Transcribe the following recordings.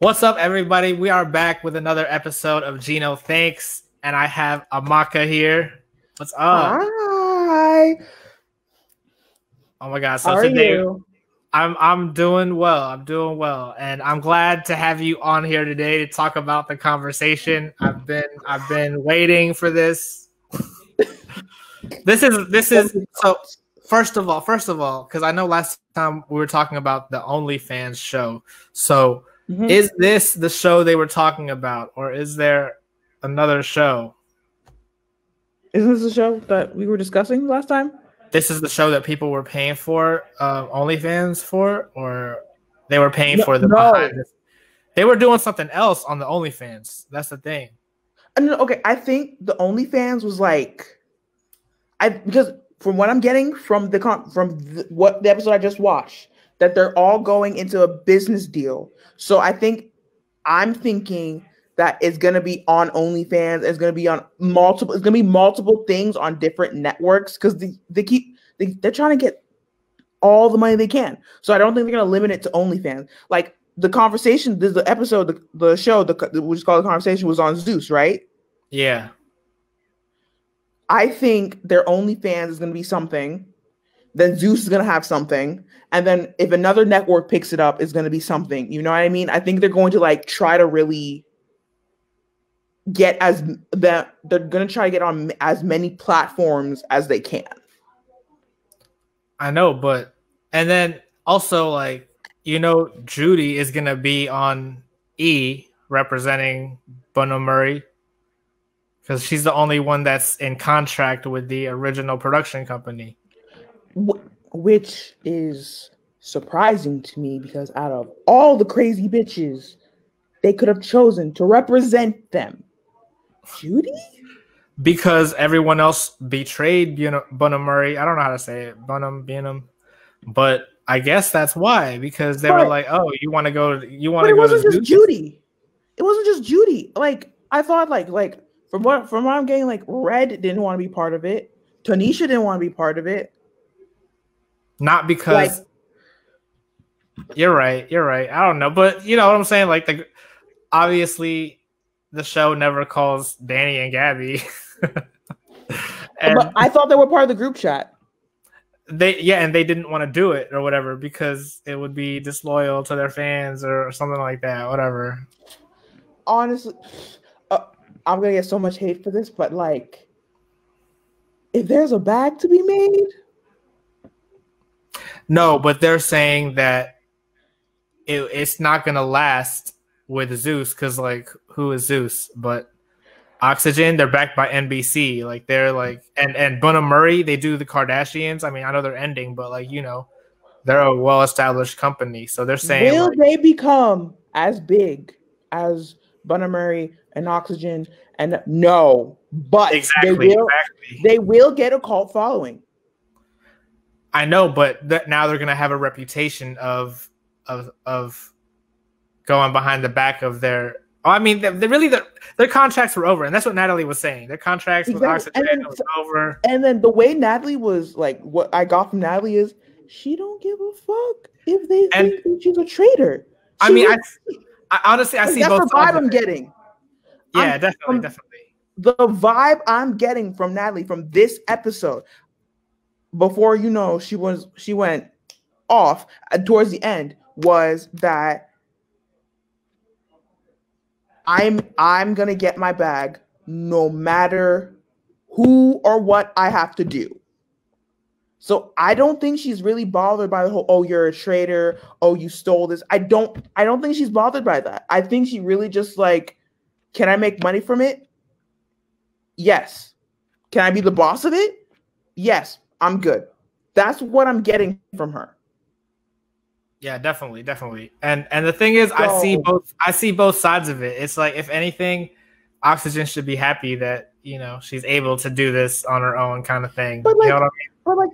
What's up, everybody? We are back with another episode of Gino Thanks, and I have Amaka here. What's up? Hi. Oh my God! So how today, I'm doing well. I'm doing well, and I'm glad to have you on here today to talk about the conversation. I've been waiting for this. This is so. First of all, because I know last time we were talking about the OnlyFans show. So, is this the show they were talking about, or is there another show? Isn't this the show that we were discussing last time? This is the show that people were paying for OnlyFans for, or they were paying for the behind this. They were doing something else on the OnlyFans. That's the thing. Okay, I think the OnlyFans was like, because from what I'm getting from what the episode I just watched, that they're all going into a business deal. So I'm thinking that it's gonna be on OnlyFans. It's gonna be on multiple. It's gonna be multiple things on different networks because they're trying to get all the money they can. So I don't think they're gonna limit it to OnlyFans. Like the conversation, the episode, the show, which is called The Conversation, was on Zeus, right? Yeah. I think their OnlyFans is gonna be something. Then Zeus is gonna have something, and then if another network picks it up, it's gonna be something. You know what I mean? I think they're going to like try to really get they're gonna try to get on as many platforms as they can. I know, but and then also like Judy is gonna be on E representing Bunno Murray because she's the only one that's in contract with the original production company. Which is surprising to me because out of all the crazy bitches they could have chosen to represent them, Judy? Because everyone else betrayed Bunno Murray. I don't know how to say it. Bunham. But I guess that's why. Because they were like, oh, you want to go to it wasn't just Judy. It wasn't just Judy. Like I thought like from what I'm getting, like Red didn't want to be part of it. Tanisha didn't want to be part of it. Not because you're right. I don't know, but you know what I'm saying. Like obviously, the show never calls Danny and Gabby. But I thought they were part of the group chat. And they didn't want to do it or whatever because it would be disloyal to their fans or something like that. Whatever. Honestly, I'm gonna get so much hate for this, but like, if there's a bag to be made. No, but they're saying that it's not going to last with Zeus because, like, who is Zeus? But Oxygen, they're backed by NBC. Like, they're like, and Bunno Murray, they do the Kardashians. I mean, I know they're ending, but like, they're a well-established company. So they're saying, will they become as big as Bunno Murray and Oxygen? And no, but they will get a cult following. I know, but now they're going to have a reputation of going behind the back of their. I mean, their contracts were over, and that's what Natalie was saying. Their contracts with Oxygen was over. And then the way Natalie was like, what I got from Natalie is she don't give a fuck if they think that she's a traitor. I honestly see both. That's the vibe I'm getting. Yeah, definitely. The vibe I'm getting from Natalie from this episode. Before she went off towards the end was that I'm gonna get my bag no matter who or what I have to do. So I don't think she's really bothered by the whole, oh, you're a traitor, oh, you stole this. I don't think she's bothered by that. I think she really just like, can I make money from it? Yes. Can I be the boss of it? Yes. I'm good. That's what I'm getting from her. Yeah, definitely. And the thing is, I see both sides of it. It's like, if anything, Oxygen should be happy that she's able to do this on her own, kind of thing. But like, you know what I mean? But like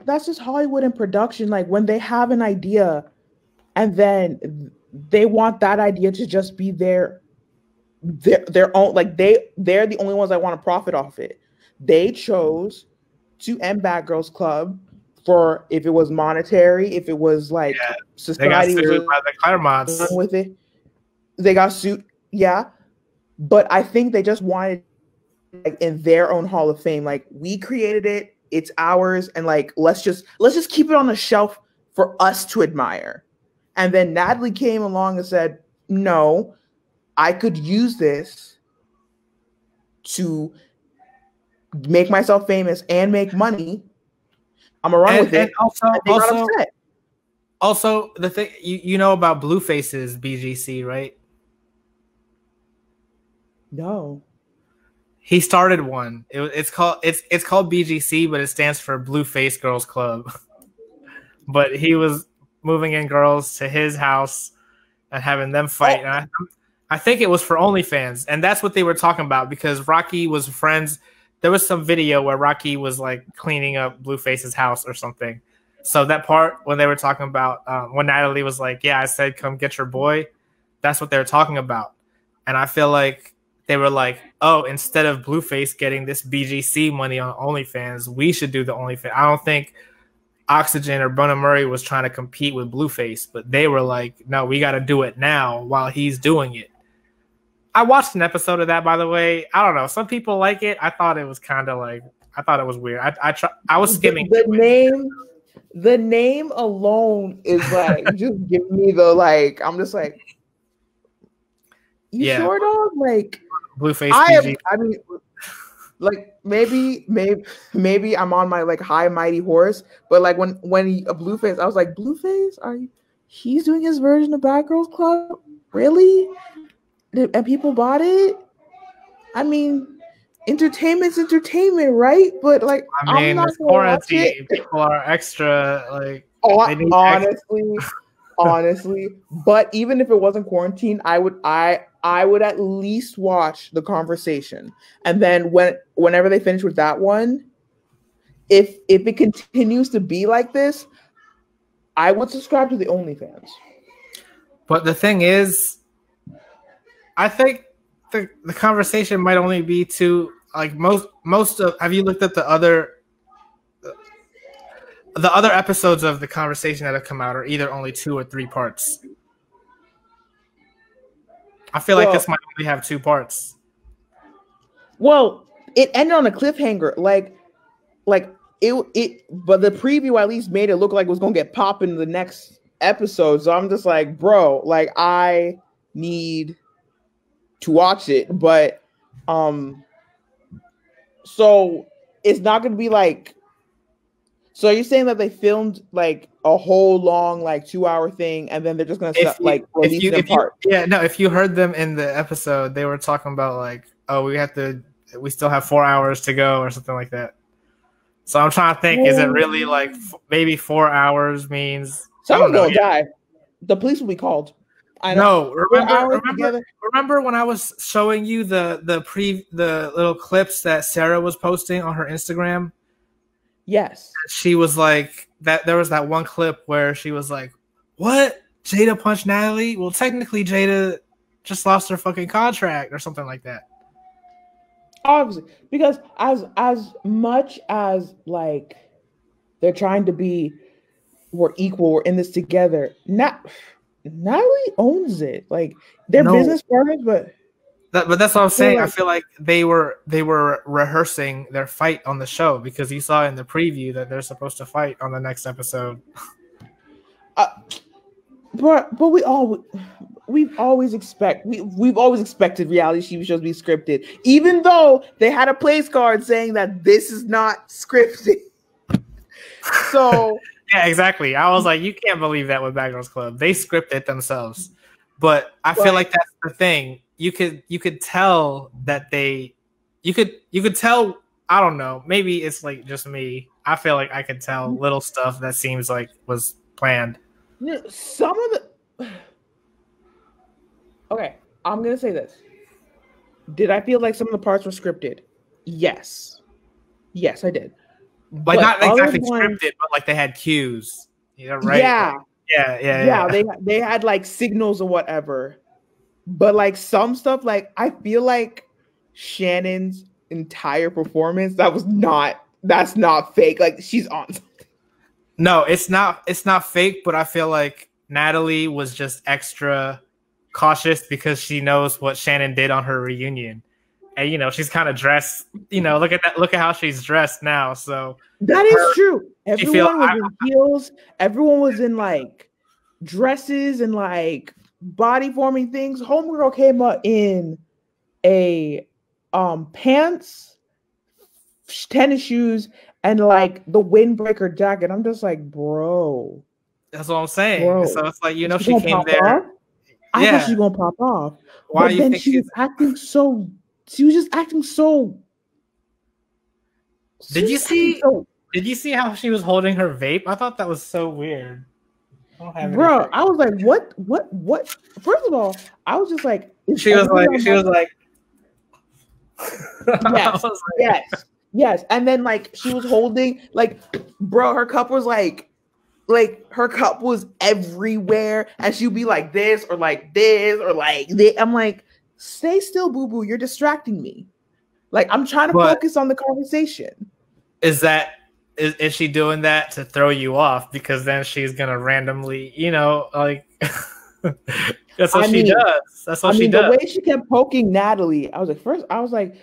that's just Hollywood in production. Like when they have an idea, and then they want that idea to just be their own. Like they're the only ones that want to profit off it. They chose to end Bad Girls Club for if it was monetary, if it was like society they got sued by the Claremonts with it. They got sued, yeah. But I think they just wanted like in their own Hall of Fame. Like we created it, it's ours, and like let's just keep it on the shelf for us to admire. And then Natalie came along and said, no, I could use this to make myself famous and make money. I'm gonna run with it. And also, the thing you know about Blueface's BGC, right? No. He started one. It's called BGC, but it stands for Blueface Girls Club. But he was moving in girls to his house and having them fight. Oh. And I think it was for OnlyFans, and that's what they were talking about because Rocky was friends. There was some video where Rocky was like cleaning up Blueface's house or something. So that part when they were talking about when Natalie was like, "Yeah, I said come get your boy," that's what they were talking about. And I feel like they were like, "Oh, instead of Blueface getting this BGC money on OnlyFans, we should do the OnlyFans." I don't think Oxygen or Brenna Murray was trying to compete with Blueface, but they were like, "No, we got to do it now while he's doing it." I watched an episode of that, by the way. I don't know. Some people like it. I thought it was kind of like I thought it was weird. I was skimming the name alone is like just give me the like. I'm just like, you sure dog? Like Blueface. I mean, like maybe I'm on my like high mighty horse, but like when a Blueface, I was like, Blueface, he's doing his version of Bad Girls Club, really? And people bought it. I mean, entertainment's entertainment, right? But like, I mean, it's quarantine. People are extra like. Honestly, but even if it wasn't quarantine, I would at least watch The Conversation, and then whenever they finish with that one, if it continues to be like this, I would subscribe to the OnlyFans. But the thing is, I think the Conversation might only be to like most of. Have you looked at the other episodes of The Conversation that have come out are either only 2 or 3 parts? I feel like this might only have 2 parts. Well, it ended on a cliffhanger, like it. But the preview at least made it look like it was gonna get popping in the next episode. So I'm just like, bro, like I need to watch it, but so it's not gonna be like. So you're saying that they filmed like a whole long like 2-hour thing, and then they're just gonna release them part? If you heard them in the episode, they were talking about like, oh, we still have 4 hours to go or something like that. So I'm trying to think, is it really like maybe 4 hours means someone's gonna die? The police will be called. I know. Remember when I was showing you the little clips that Sarah was posting on her Instagram? Yes. She was like that. There was that one clip where she was like, "What? Jada punched Natalie?" Well, technically, Jada just lost her fucking contract or something like that. Obviously, because as much as like they're trying to be, we're equal, we're in this together. Natalie owns it. Like they're business partners, but that's what I'm saying. I feel like they were rehearsing their fight on the show because you saw in the preview that they're supposed to fight on the next episode. But we've always expected reality TV shows to be scripted, even though they had a place card saying that this is not scripted. So yeah, exactly. I was like, you can't believe that with Bad Girls Club. They script it themselves. But I feel like that's the thing. You could tell that you could tell, I don't know, maybe it's like just me. I feel like I could tell little stuff that seems like was planned. Some of the Okay, I'm gonna say this. Did I feel like some of the parts were scripted? Yes, I did. Like not exactly scripted, but like they had cues. You know, right? Yeah. They had like signals or whatever. But like some stuff, like I feel like Shannon's entire performance, that's not fake. Like she's on something. No, it's not. It's not fake, but I feel like Natalie was just extra cautious because she knows what Shannon did on her reunion, and she's kind of dressed. Look at that. Look at how she's dressed now. So that is true. she feel Everyone was in heels. Everyone was in like dresses and like body forming things. Homegirl came up in a pants, tennis shoes, and like the windbreaker jacket. I'm just like, bro. That's what I'm saying. Bro, so it's like she came there. Off? I thought she was gonna pop off. Why but do you then think she was acting so? She was just acting so. Did you see? Did you see how she was holding her vape? I thought that was so weird. Bro, I was like, what? First of all, I was just like, she was like, yes. And then like she was holding like, bro, her cup was like her cup was everywhere, and she'd be like this or like this or like this. I'm like, stay still, boo boo. You're distracting me. Like I'm trying to focus on the conversation. Is she doing that to throw you off? Because then she's gonna randomly, like that's what she does. That's what she does. The way she kept poking Natalie, I was like, first, I was like,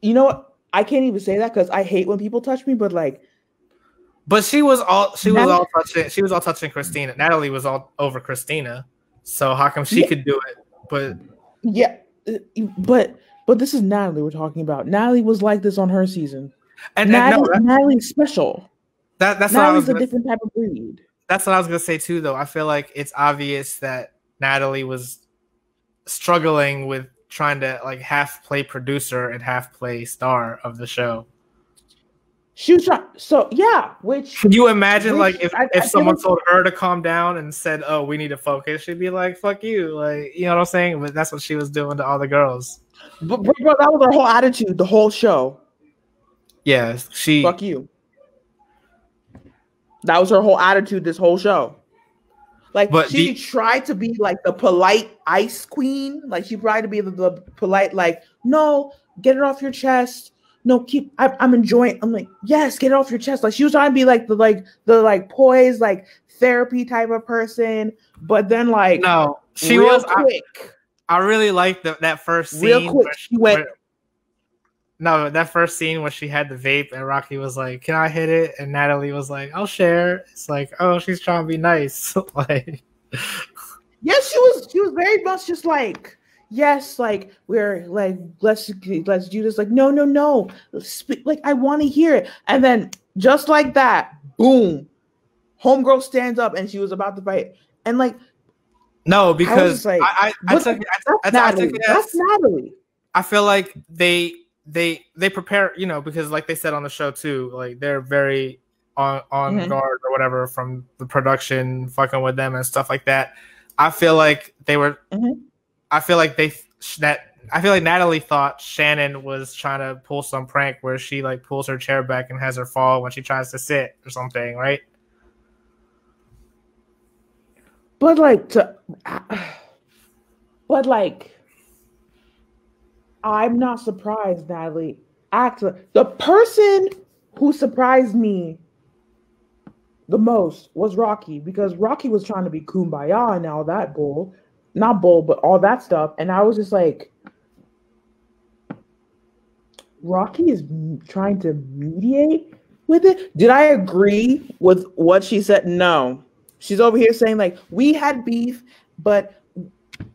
you know what? I can't even say that because I hate when people touch me, but like. But she was all touching Christina. Natalie was all over Christina. So how come she could do it? But yeah, but this is Natalie we're talking about. Natalie was like this on her season. And Natalie's special. That's Natalie's a different type of breed. That's what I was gonna say too, though. I feel like it's obvious that Natalie was struggling with trying to like half play producer and half play star of the show. She was trying. So yeah, can you imagine if someone told her to calm down and said, "Oh, we need to focus," she'd be like, "Fuck you," like you know what I'm saying? But that's what she was doing to all the girls. But bro, that was her whole attitude, the whole show. Yeah, fuck you. That was her whole attitude this whole show. Like she tried to be like the polite ice queen. Like she tried to be the polite, like, no, get it off your chest. No, I'm enjoying. I'm like, yes, get it off your chest. Like she was trying to be like the poised, like therapy type of person. But then like no, she was quick. I really liked that first scene. Real quick, she went. No, that first scene where she had the vape and Rocky was like, "Can I hit it?" and Natalie was like, "I'll share." It's like, oh, she's trying to be nice. Like, yes, she was very much just like, yes, like we're like, let's do this. Like, no, like I want to hear it. And then just like that, boom, homegirl stands up and she was about to fight. And like, no, because I took it as Natalie. I feel like they prepare, because like they said on the show too, like they're very on guard or whatever from the production fucking with them and stuff like that. I feel like they were. I feel like Natalie thought Shannon was trying to pull some prank where she like pulls her chair back and has her fall when she tries to sit or something, right? But I'm not surprised, Natalie. Actually, the person who surprised me the most was Rocky, because Rocky was trying to be kumbaya and all that bull. Not bull, but all that stuff. And I was just like, Rocky is trying to mediate with it? Did I agree with what she said? No. She's over here saying like, we had beef, but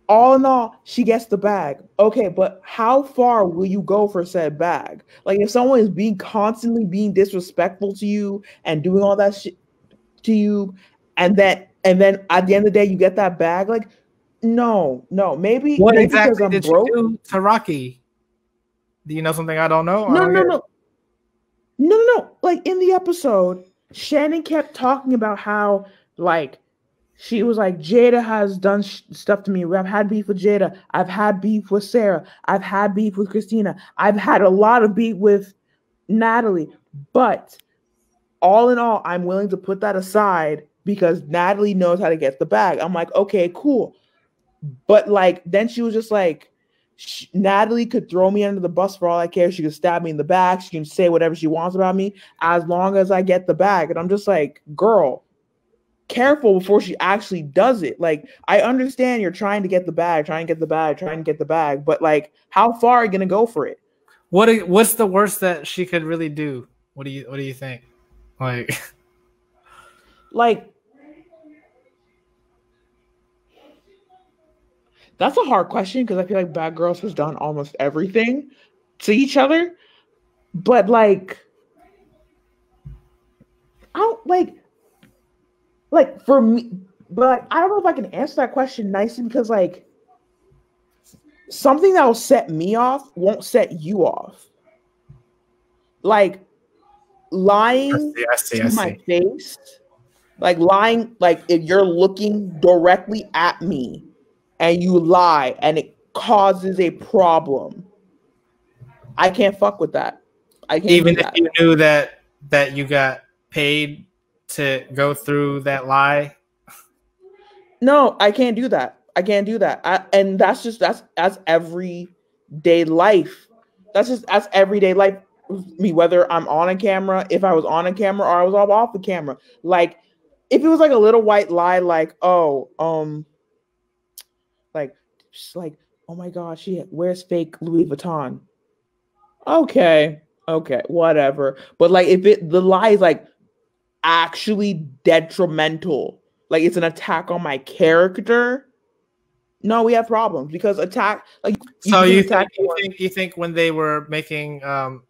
all in all, she gets the bag. Okay, but how far will you go for said bag? Like if someone is constantly being disrespectful to you and doing all that shit to you, and then at the end of the day you get that bag, like no, maybe what maybe exactly did you do to Rocky? Do you know something I don't know? No. Like in the episode, Shannon kept talking about how like she was like, Jada has done stuff to me. I've had beef with Jada. I've had beef with Sarah. I've had beef with Christina. I've had a lot of beef with Natalie. But all in all, I'm willing to put that aside because Natalie knows how to get the bag. I'm like, okay, cool. But like, then she was just like, Natalie could throw me under the bus for all I care. She could stab me in the back. She can say whatever she wants about me as long as I get the bag. And I'm just like, girl, careful before she actually does it. Like, I understand you're trying to get the bag, but like, how far are you gonna go for it? What's the worst that she could really do? What do you think? Like, that's a hard question because I feel like Bad Girls has done almost everything to each other. But like, I don't like for me, but I don't know if I can answer that question nicely because like something that will set me off won't set you off. Like lying to my face, like lying, like if you're looking directly at me and you lie and it causes a problem, I can't fuck with that. I can't. Even if you knew that you got paid to go through that lie. No, I can't do that. And that's everyday life. That's everyday life. Me, whether I'm on a camera, if I was on a camera, or I was off the camera. Like, if it was like a little white lie, like, oh, just like, oh my God, she wears fake Louis Vuitton. Okay, whatever. But like, if the lie is like actually detrimental, like it's an attack on my character, no, we have problems because attack. Like, so you think when they were making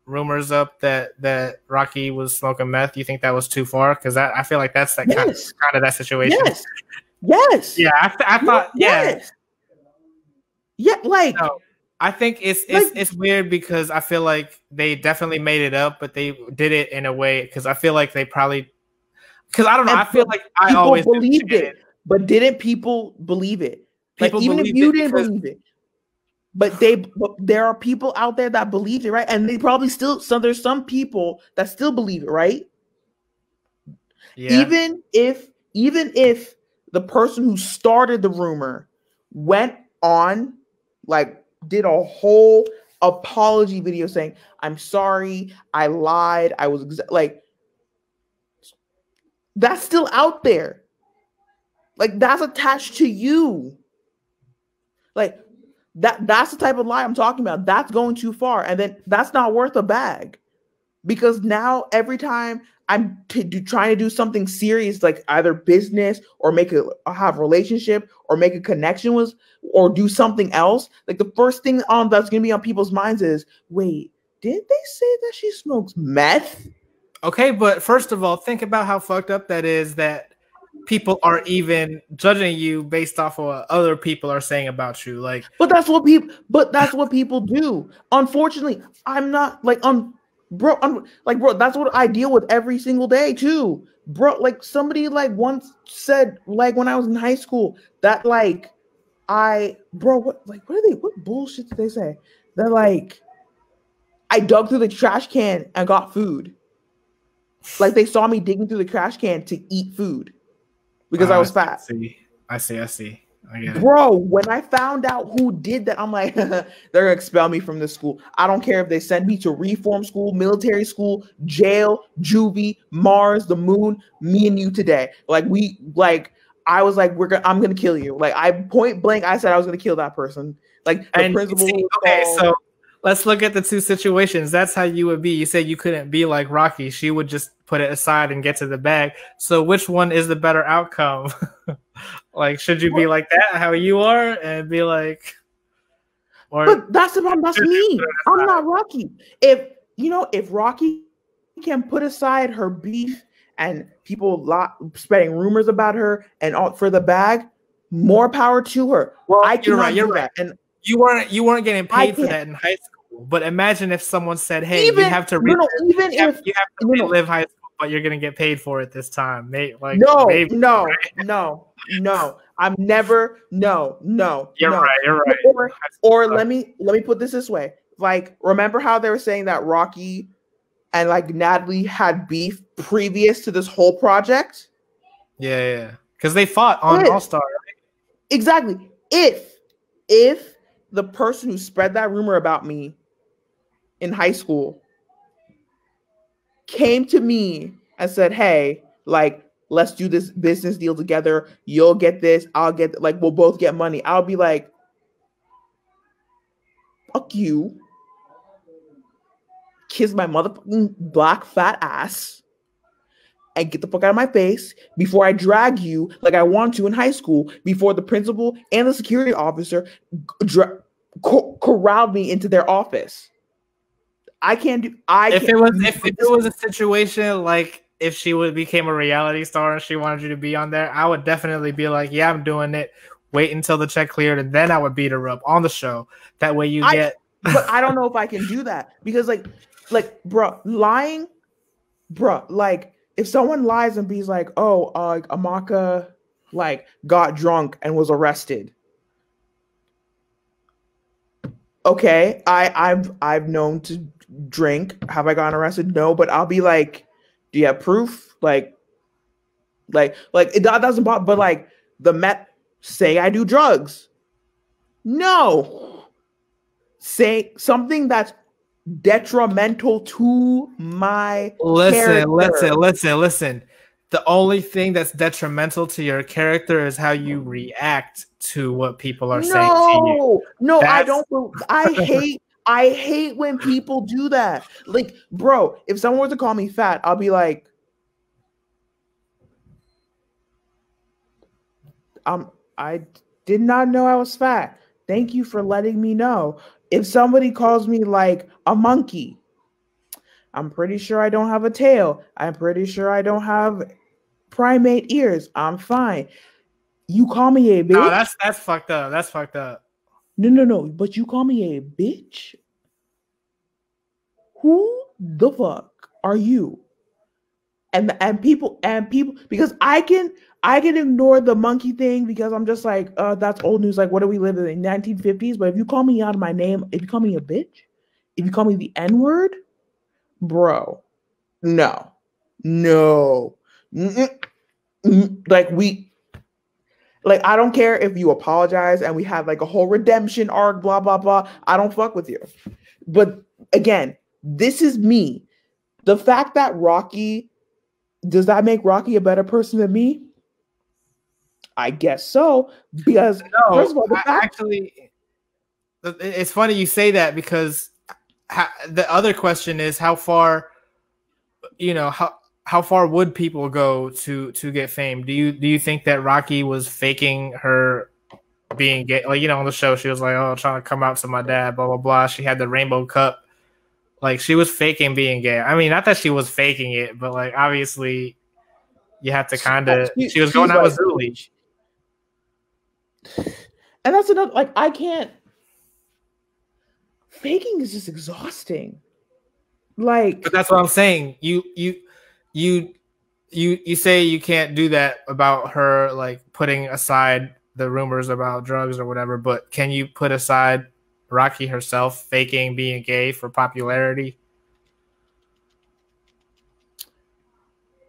rumors up that Rocky was smoking meth, you think that was too far? Because I feel like that's that kind of that situation. Yes. Yeah, I thought. Yes. Yeah, like. No, I think it's weird because I feel like they definitely made it up, but they did it in a way because I feel like they probably. Because I don't know, I feel like I always believed it, but didn't people believe it? Like, even if you didn't believe it, but there are people out there that believe it, right? And they probably still. So there's some people that still believe it, right? Yeah. Even if the person who started the rumor went on, like, did a whole apology video saying, "I'm sorry, I lied, I was like." That's still out there. Like, that's attached to you. Like, that's the type of lie I'm talking about. That's going too far. And then that's not worth a bag. Because now every time I'm trying to do something serious, like either business or have a relationship or make a connection with, or do something else, like the first thing that's going to be on people's minds is, wait, didn't they say that she smokes meth? Okay, but first of all, think about how fucked up that is that people are even judging you based off of what other people are saying about you. Like, but that's what people do. Unfortunately, I'm not like bro, that's what I deal with every single day too. Bro, like somebody like once said, like when I was in high school, that like what bullshit did they say? They're like, I dug through the trash can and got food. Like, they saw me digging through the trash can to eat food because I was fat. I see. Bro, when I found out who did that, I'm like, they're gonna expel me from this school. I don't care if they send me to reform school, military school, jail, juvie, Mars, the moon, me and you today. I was like, I'm gonna kill you. Like, I point blank, I said I was gonna kill that person. Like, the principal. So let's look at the two situations. That's how you would be. You said you couldn't be like Rocky. She would just put it aside and get to the bag. So which one is the better outcome? Like, should you be like that, how you are, and be like, but that's me. I'm not Rocky. If Rocky can put aside her beef and people spreading rumors about her and all for the bag, more power to her. Well, you're right. And you weren't getting paid for that in high school. But imagine if someone said, "Hey, you have to relive high school, but you're gonna get paid for it this time." No. I'm never. No. You're right. Or let me put this way. Like, remember how they were saying that Rocky and like Natalie had beef previous to this whole project? Yeah. Because they fought on All Star, right? Exactly. If the person who spread that rumor about me in high school came to me and said, hey, like, let's do this business deal together. You'll get this. I'll get, like, we'll both get money. I'll be like, fuck you. Kiss my motherfucking black fat ass and get the fuck out of my face before I drag you like I want to in high school before the principal and the security officer corralled me into their office. If it was a situation like if she became a reality star and she wanted you to be on there, I would definitely be like, yeah, I'm doing it. Wait until the check cleared, and then I would beat her up on the show. That way But I don't know if I can do that because bro, lying, bro, like if someone lies and be like, oh, Amaka like got drunk and was arrested. Okay, I've known to drink. Have I gotten arrested? No, but I'll be like, do you have proof? Like it doesn't bother. But like say I do drugs. No, say something that's detrimental to my character. Listen. The only thing that's detrimental to your character is how you react to what people are saying to you. No, I don't. I hate when people do that. Like, bro, if someone were to call me fat, I'll be like, I did not know I was fat. Thank you for letting me know. If somebody calls me like a monkey, I'm pretty sure I don't have a tail. I'm pretty sure I don't have primate ears. I'm fine. You call me a bitch? No, that's fucked up. That's fucked up. No. But you call me a bitch? Who the fuck are you? And people because I can ignore the monkey thing because I'm just like, that's old news. Like, what do we live in 1950s? But if you call me out of my name, if you call me a bitch, if you call me the N-word, bro, no. Like, I don't care if you apologize and we have like a whole redemption arc, blah, blah, blah. I don't fuck with you. But again, this is me. The fact that does that make Rocky a better person than me? I guess so. Because first of all, it's funny you say that because the other question is how far would people go to get fame? Do you think that Rocky was faking her being gay? Like, on the show, she was like, oh, trying to come out to my dad, blah, blah, blah. She had the rainbow cup. Like, she was faking being gay. I mean, not that she was faking it, but like, obviously you have to kind of, she was going out with Zuli. And that's another, like, I can't, faking is just exhausting. Like, but that's what I'm saying. You say you can't do that about her, like putting aside the rumors about drugs or whatever, but can you put aside Rocky herself faking being gay for popularity?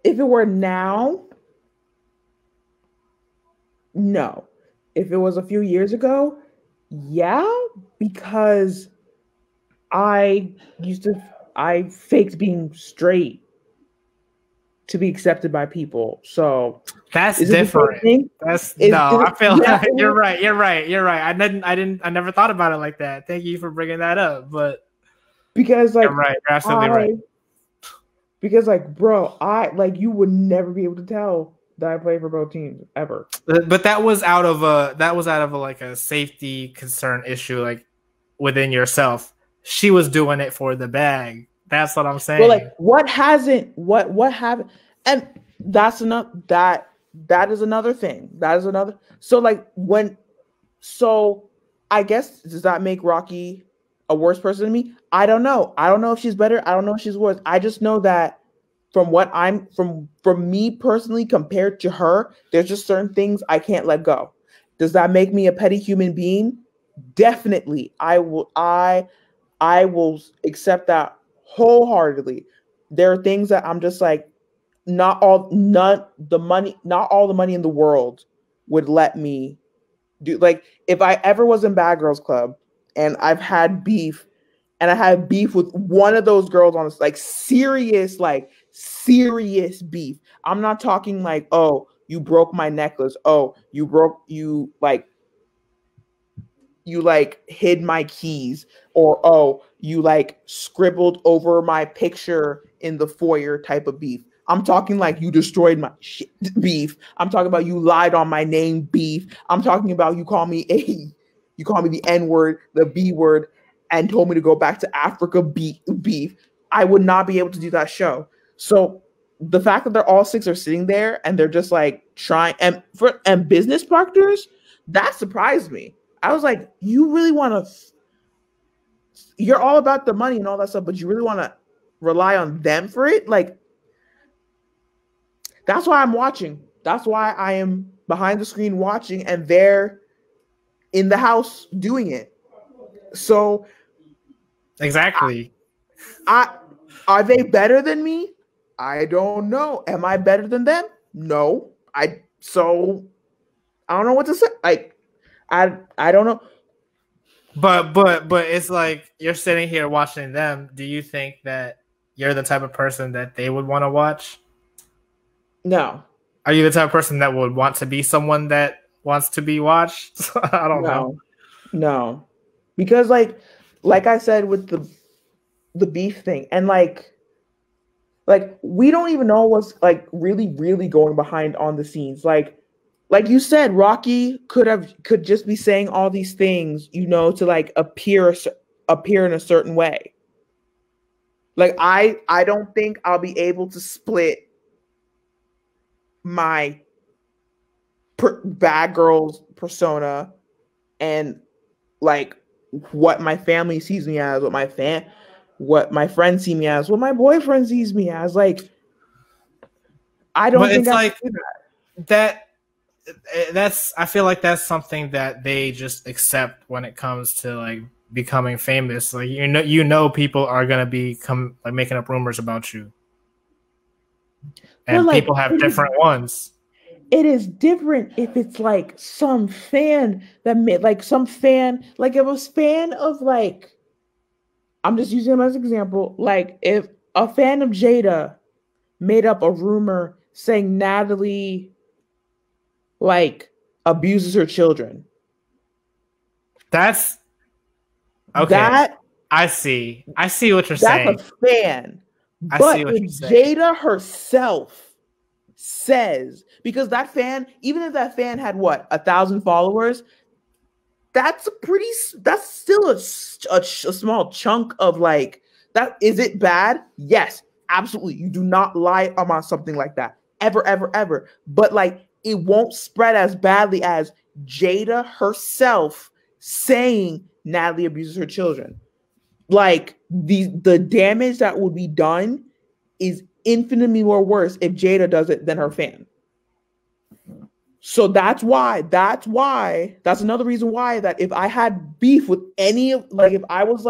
If it were now, no. If it was a few years ago, yeah, because I faked being straight to be accepted by people. So that's different. I feel like you're right. I never thought about it like that. Thank you for bringing that up. But because like, you're right. You're absolutely right. Because like, bro, you would never be able to tell that I play for both teams ever. But that was out of a like a safety concern issue, like within yourself. She was doing it for the bag. That's what I'm saying. Well, like, what haven't? And that's enough. That is another thing. That is another. So like I guess, does that make Rocky a worse person than me? I don't know. I don't know if she's better. I don't know if she's worse. I just know that from me personally compared to her, there's just certain things I can't let go. Does that make me a petty human being? Definitely. I will accept that wholeheartedly. There are things that I'm just like, not all the money in the world would let me do. Like, if I ever was in Bad Girls Club and I've had beef, and I had beef with one of those girls on like serious beef. I'm not talking like, oh, you broke my necklace. Oh, you hid my keys, or oh, you like scribbled over my picture in the foyer type of beef. I'm talking like you destroyed my shit beef. I'm talking about you lied on my name beef. I'm talking about you call me the N word, the B word, and told me to go back to Africa beef. I would not be able to do that show. So the fact that they're all six are sitting there and they're just like trying, and business partners, that surprised me. I was like, you really want to, you're all about the money and all that stuff, but you really want to rely on them for it? Like, that's why I'm watching. That's why I am behind the screen watching, and they're in the house doing it. So exactly. Are they better than me? I don't know. Am I better than them? No. I don't know what to say. Like, I don't know. But it's like you're sitting here watching them. Do you think that you're the type of person that they would want to watch? No. Are you the type of person that would want to be someone that wants to be watched? I don't know. No. Because like I said with the beef thing, and like we don't even know what's like really, really going behind on the scenes. Like you said, Rocky could just be saying all these things, to like appear in a certain way. Like I don't think I'll be able to split my bad girls persona and like what my family sees me as, what my friends see me as, what my boyfriend sees me as. Like, I don't think I can do that. I feel like that's something that they just accept when it comes to like becoming famous. Like, people are gonna become like making up rumors about you, and like, people have different ones. It is different if it's like some fan that made like some fan, like if a fan of like, I'm just using him as an example. Like if a fan of Jada made up a rumor saying Natalie like abuses her children. That's okay. I see what you're saying. That's a fan. But if Jada herself says, because that fan, even if that fan had 1,000 followers, that's still a small chunk of like that. Is it bad? Yes, absolutely. You do not lie about something like that ever. But like, it won't spread as badly as Jada herself saying Natalie abuses her children. Like the damage that would be done is infinitely more worse if Jada does it than her fan. So that's another reason why that if I had beef with any of, like, if I was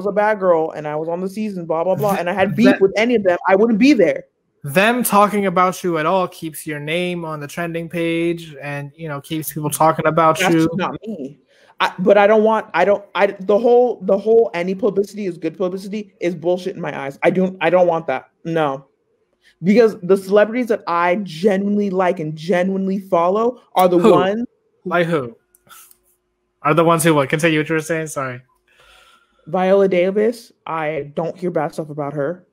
a bad girl and I was on the season, blah, blah, blah, and I had beef with any of them, I wouldn't be there. Them talking about you at all keeps your name on the trending page and, keeps people talking about you. That's not me. The whole any publicity is good publicity is bullshit in my eyes. I don't want that. No. Because the celebrities that I genuinely like and genuinely follow are the ones. Like who? Are the ones who what? Continue what you were saying? Sorry. Viola Davis. I don't hear bad stuff about her.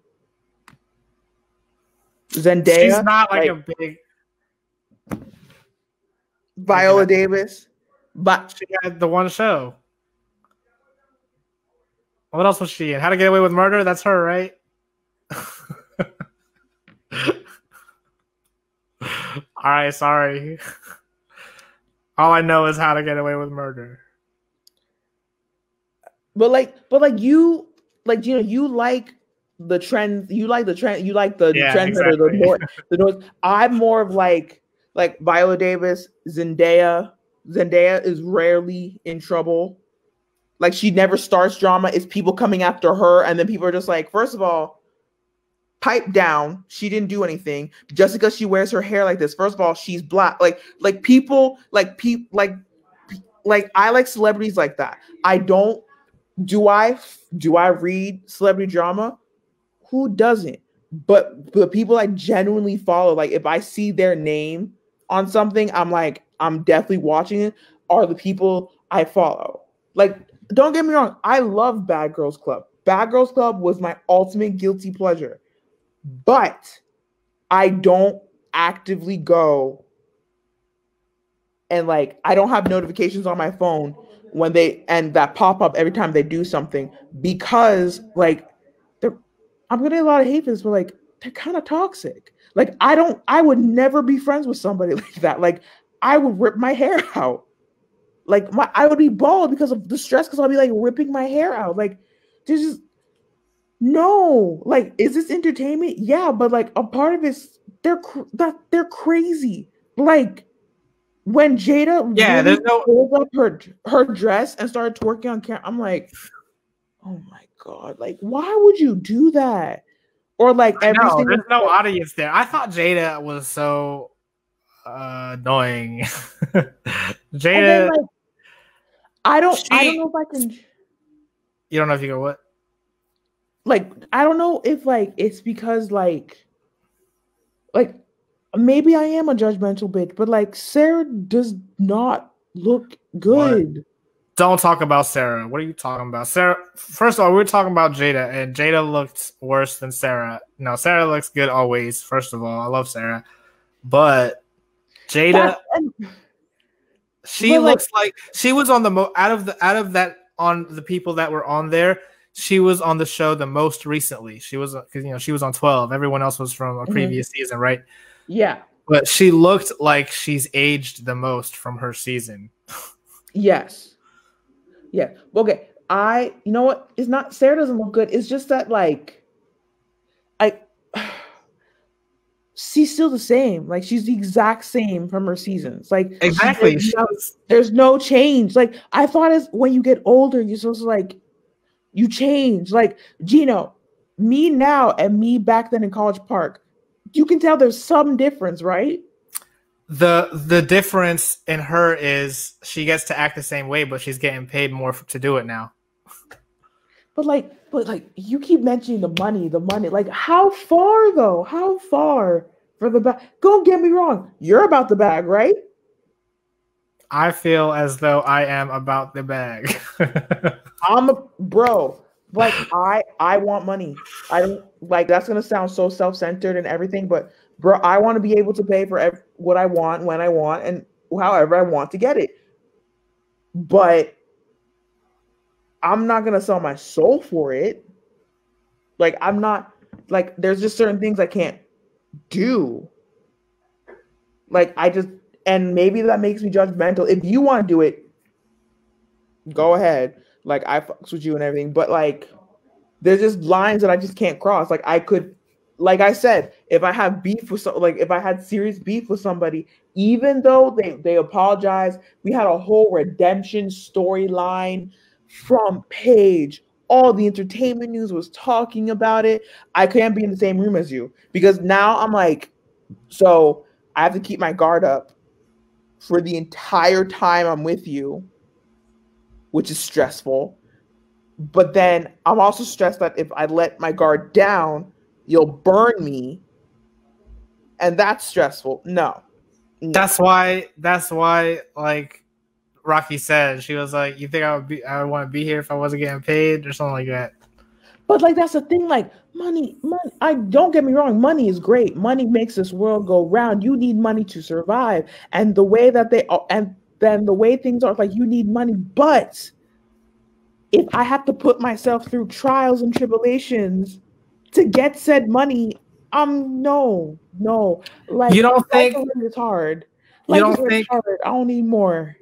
Zendaya. She's not like a big. Viola Davis. But she had the one show. What else was she in? How to Get Away with Murder? That's her, right? All right, sorry. All I know is How to Get Away with Murder. But you like the trends. You like the trend. You like the trends that are the north. I'm more of like Viola Davis, Zendaya. Zendaya is rarely in trouble. Like, she never starts drama. It's people coming after her, and then people are just like, first of all, pipe down. She didn't do anything. Just because she wears her hair like this. First of all, she's black. Like like I like celebrities like that. I don't. Do I read celebrity drama? Who doesn't? But the people I genuinely follow, like if I see their name on something, I'm like, I'm definitely watching it. Are the people I follow? Like, don't get me wrong, I love Bad Girls Club. Bad Girls Club was my ultimate guilty pleasure, but I don't actively go and like I don't have notifications on my phone when they and that pop up every time they do something because like I'm getting a lot of hate for this, but like they're kind of toxic. Like I would never be friends with somebody like that. Like I would rip my hair out. Like I would be bald because of the stress because I'll be like ripping my hair out. Like there's just no. Like is this entertainment? Yeah, but like a part of it's they're crazy. Like when Jada really pulled up her dress and started twerking on camera, I'm like, oh my God, like why would you do that? Or like there's no audience there. I thought Jada was so annoying. Jada, then, like, I don't know if I can. You don't know if you go what? Like I don't know if like it's because like maybe I am a judgmental bitch, but like Sarah does not look good. What? Don't talk about Sarah. What are you talking about? Sarah, first of all, we were talking about Jada, and Jada looked worse than Sarah. No, Sarah looks good always, first of all. I love Sarah. But Jada, she looks like she was on the out of that on the people that were on there, she was on the show the most recently. She was because she was on 12. Everyone else was from a previous season, right? Yeah. But she looked like she's aged the most from her season. Yes. Yeah. Okay. You know what? It's not Sarah doesn't look good. It's just that she's still the same. Like she's the exact same from her seasons. Like exactly. There's no change. Like I thought as when you get older, you're supposed to like you change. Like Gino, me now and me back then in College Park, you can tell there's some difference, right? The difference in her is she gets to act the same way, but she's getting paid more to do it now. But like you keep mentioning the money. Like how far though? How far for the bag? Don't get me wrong. You're about the bag, right? I feel as though I am about the bag. I'm a bro. Like I want money. I don't like that's gonna sound so self-centered and everything, but bro, I want to be able to pay for what I want when I want and however I want to get it. But I'm not gonna sell my soul for it. Like I'm not like there's just certain things I can't do. Like and maybe that makes me judgmental. If you want to do it, go ahead. Like I fucks with you and everything, but like there's just lines that I just can't cross. Like I could, like I said, if I have beef with if I had serious beef with somebody, even though they apologized, we had a whole redemption storyline from Paige. All the entertainment news was talking about it. I can't be in the same room as you because now I'm like, so I have to keep my guard up for the entire time I'm with you, which is stressful. But then I'm also stressed that if I let my guard down, you'll burn me. And that's stressful. No. That's why like Rocky said, she was like, you think I would want to be here if I wasn't getting paid or something like that. But like that's the thing, like money. I don't get me wrong, money is great. Money makes this world go round. You need money to survive. And the way that the way things are, like you need money, but if I have to put myself through trials and tribulations to get said money, no. Like you don't think it's hard. Like, you don't think hard. I don't need more.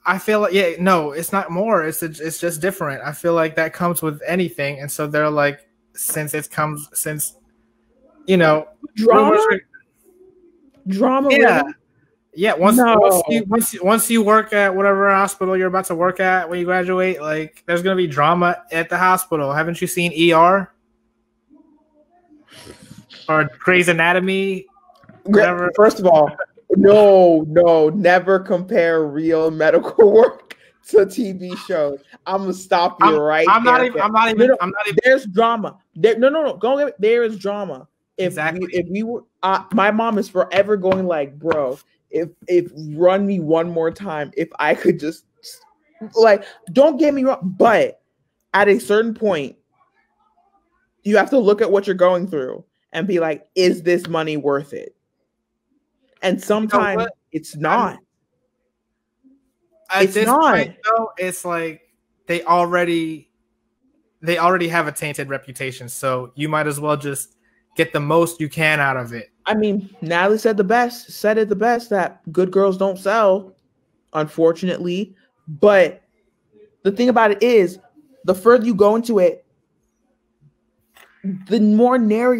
I feel like it's not more. It's just different. I feel like that comes with anything, and so they're like, since drama. Yeah. Really? Yeah, once you work at whatever hospital you're about to work at when you graduate, like there's gonna be drama at the hospital. Haven't you seen ER or Grey's Anatomy? Whatever. First of all, no, never compare real medical work to TV shows. I'm gonna stop you right I'm there. not even. I'm not even. No, I'm not even. There's drama. No. Go. There is drama. If we were, my mom is forever going like, bro, if run me one more time, if I could just like, don't get me wrong, but at a certain point, you have to look at what you're going through and be like, is this money worth it? And sometimes it's not. At this point, though, it's like they already have a tainted reputation, so you might as well just get the most you can out of it. I mean, Natalie said it the best that good girls don't sell, unfortunately. But the thing about it is, the further you go into it, the more narrow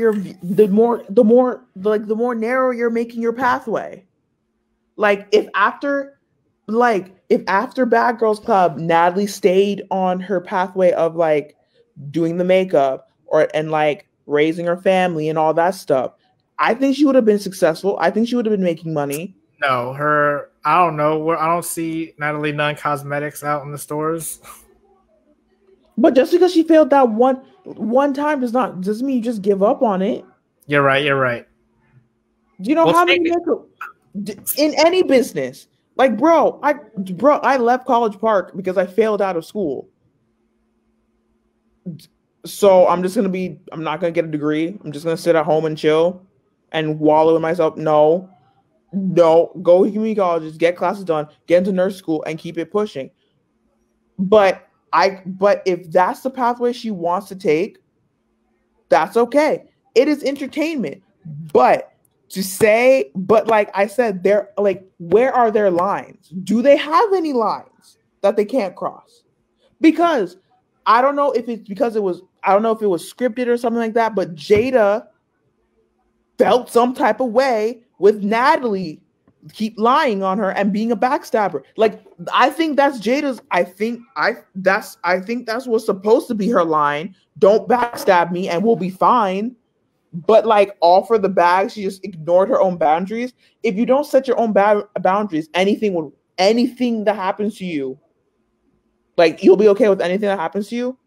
you're making your pathway. Like if after Bad Girls Club, Natalie stayed on her pathway of like doing the makeup and like raising her family and all that stuff, I think she would have been successful. I think she would have been making money. No, I don't know. I don't see Natalie Nunn Cosmetics out in the stores. But just because she failed that one time doesn't mean you just give up on it. You're right. Do you know how many makeup in any business? Like, bro, I left College Park because I failed out of school. So I'm not gonna get a degree. I'm just gonna sit at home and chill and wallow in myself. No, go to community colleges, get classes done, get into nurse school, and keep it pushing. But if that's the pathway she wants to take, that's okay. It is entertainment. But like I said, where are their lines? Do they have any lines that they can't cross? Because I don't know if it was scripted or something like that, but Jada felt some type of way with Natalie keep lying on her and being a backstabber. Like, I think that's Jada's. I think that's what's supposed to be her line. Don't backstab me and we'll be fine. But like, all for the bag, she just ignored her own boundaries. If you don't set your own boundaries, anything that happens to you, like, you'll be okay with anything that happens to you.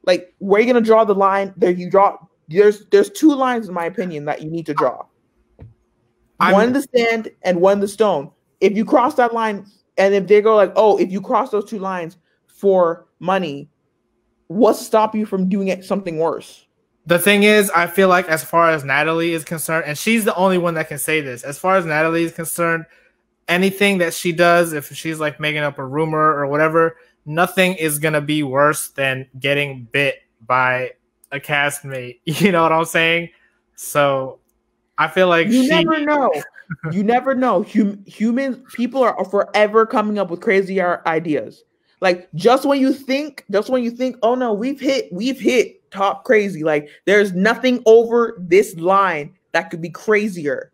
Like, where are you gonna draw the line? There's two lines, in my opinion, that you need to draw. One in the sand and one in the stone. If you cross that line, and if they go like, oh, if you cross those two lines for money, what's to stop you from doing something worse? The thing is, I feel like as far as Natalie is concerned, and she's the only one that can say this, as far as Natalie is concerned, anything that she does, if she's like making up a rumor or whatever, nothing is going to be worse than getting bit by a castmate. You know what I'm saying? So I feel like you never know. You never know. People are forever coming up with crazy ideas. Like, just when you think, oh no, we've hit top crazy. Like, there's nothing over this line that could be crazier.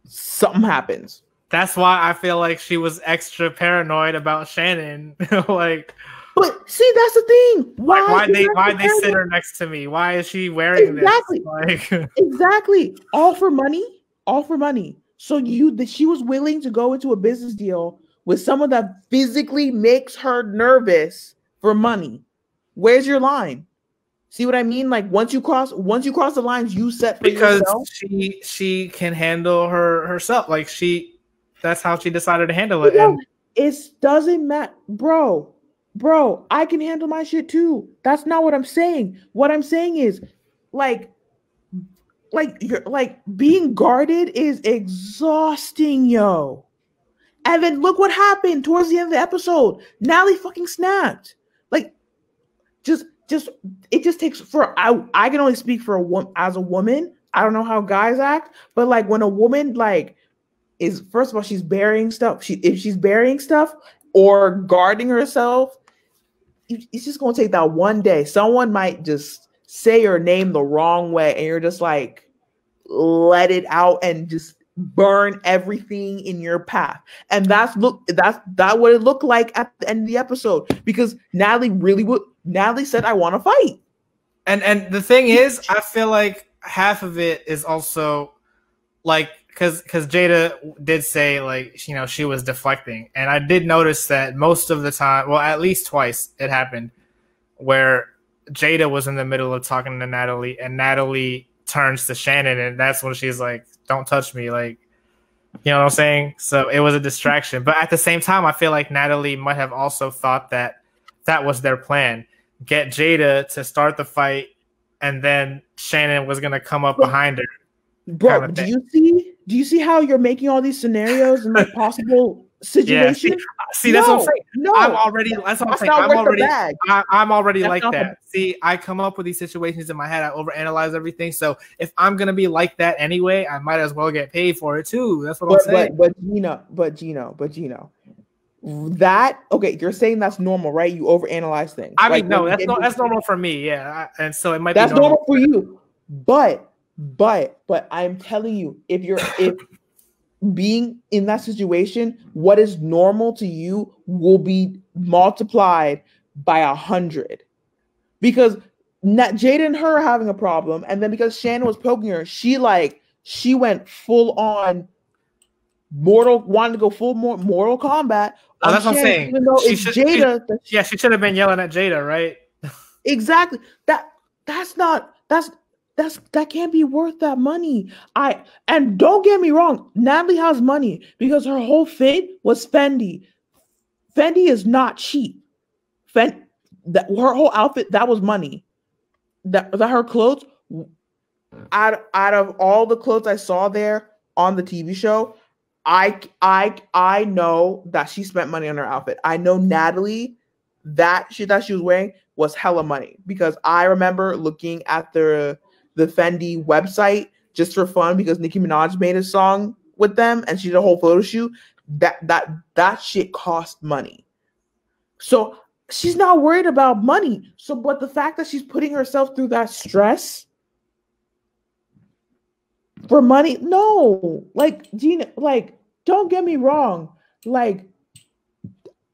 Something happens. That's why I feel like she was extra paranoid about Shannon. Like, but see, that's the thing. Why they sit her next to me? Why is she wearing this? Like, exactly. All for money. So she was willing to go into a business deal with someone that physically makes her nervous for money. Where's your line? See what I mean? Like, once you cross the lines you set for yourself. Because she can handle herself. Like, that's how she decided to handle it. And it doesn't matter, bro. I can handle my shit too. That's not what I'm saying. What I'm saying is, like you're like, being guarded is exhausting, yo. And then look what happened towards the end of the episode. Natalie fucking snapped. Like, it just takes I can only speak for as a woman. I don't know how guys act, but like, when a woman like is, first of all, she's burying stuff. If she's burying stuff or guarding herself, it's just gonna take that one day. Someone might just say your name the wrong way, and you're just like, let it out and just burn everything in your path. And that's what it looked like at the end of the episode, because Natalie said, I want to fight. And the thing is, I feel like half of it is also like because Jada did say like, you know, she was deflecting, and I did notice that most of the time, well, at least twice it happened where Jada was in the middle of talking to Natalie, and Natalie turns to Shannon, and that's when she's like, "Don't touch me," like, you know what I'm saying? So it was a distraction, but at the same time, I feel like Natalie might have also thought that that was their plan: get Jada to start the fight, and then Shannon was gonna come up behind her. Bro, do you see how you're making all these scenarios and like possible situations? Yeah, see, that's what I'm saying. No, I'm already. That's what I'm saying. I'm already like that. See, I come up with these situations in my head. I overanalyze everything. So if I'm gonna be like that anyway, I might as well get paid for it too. That's what I'm saying. But Gino, that okay? You're saying that's normal, right? You overanalyze things. I mean, no, that's normal for me. Yeah, and so it might. That's be normal for you, but I'm telling you, if being in that situation, what is normal to you will be multiplied by 100, because Jada and her are having a problem, and then because Shannon was poking her, she went full on wanted to go full Mortal Kombat. Oh, that's Shannon, what I'm saying. Even though it's Jada, she should have been yelling at Jada, right? Exactly. That can't be worth that money. And don't get me wrong, Natalie has money because her whole fit was Fendi. Fendi is not cheap. Her whole outfit, that was money. That her clothes, out of all the clothes I saw there on the TV show, I know that she spent money on her outfit. I know Natalie, that she was wearing was hella money, because I remember looking at the Fendi website just for fun because Nicki Minaj made a song with them and she did a whole photo shoot. That shit cost money. So she's not worried about money. So, but the fact that she's putting herself through that stress for money, no. Like, Gina, like, don't get me wrong. Like,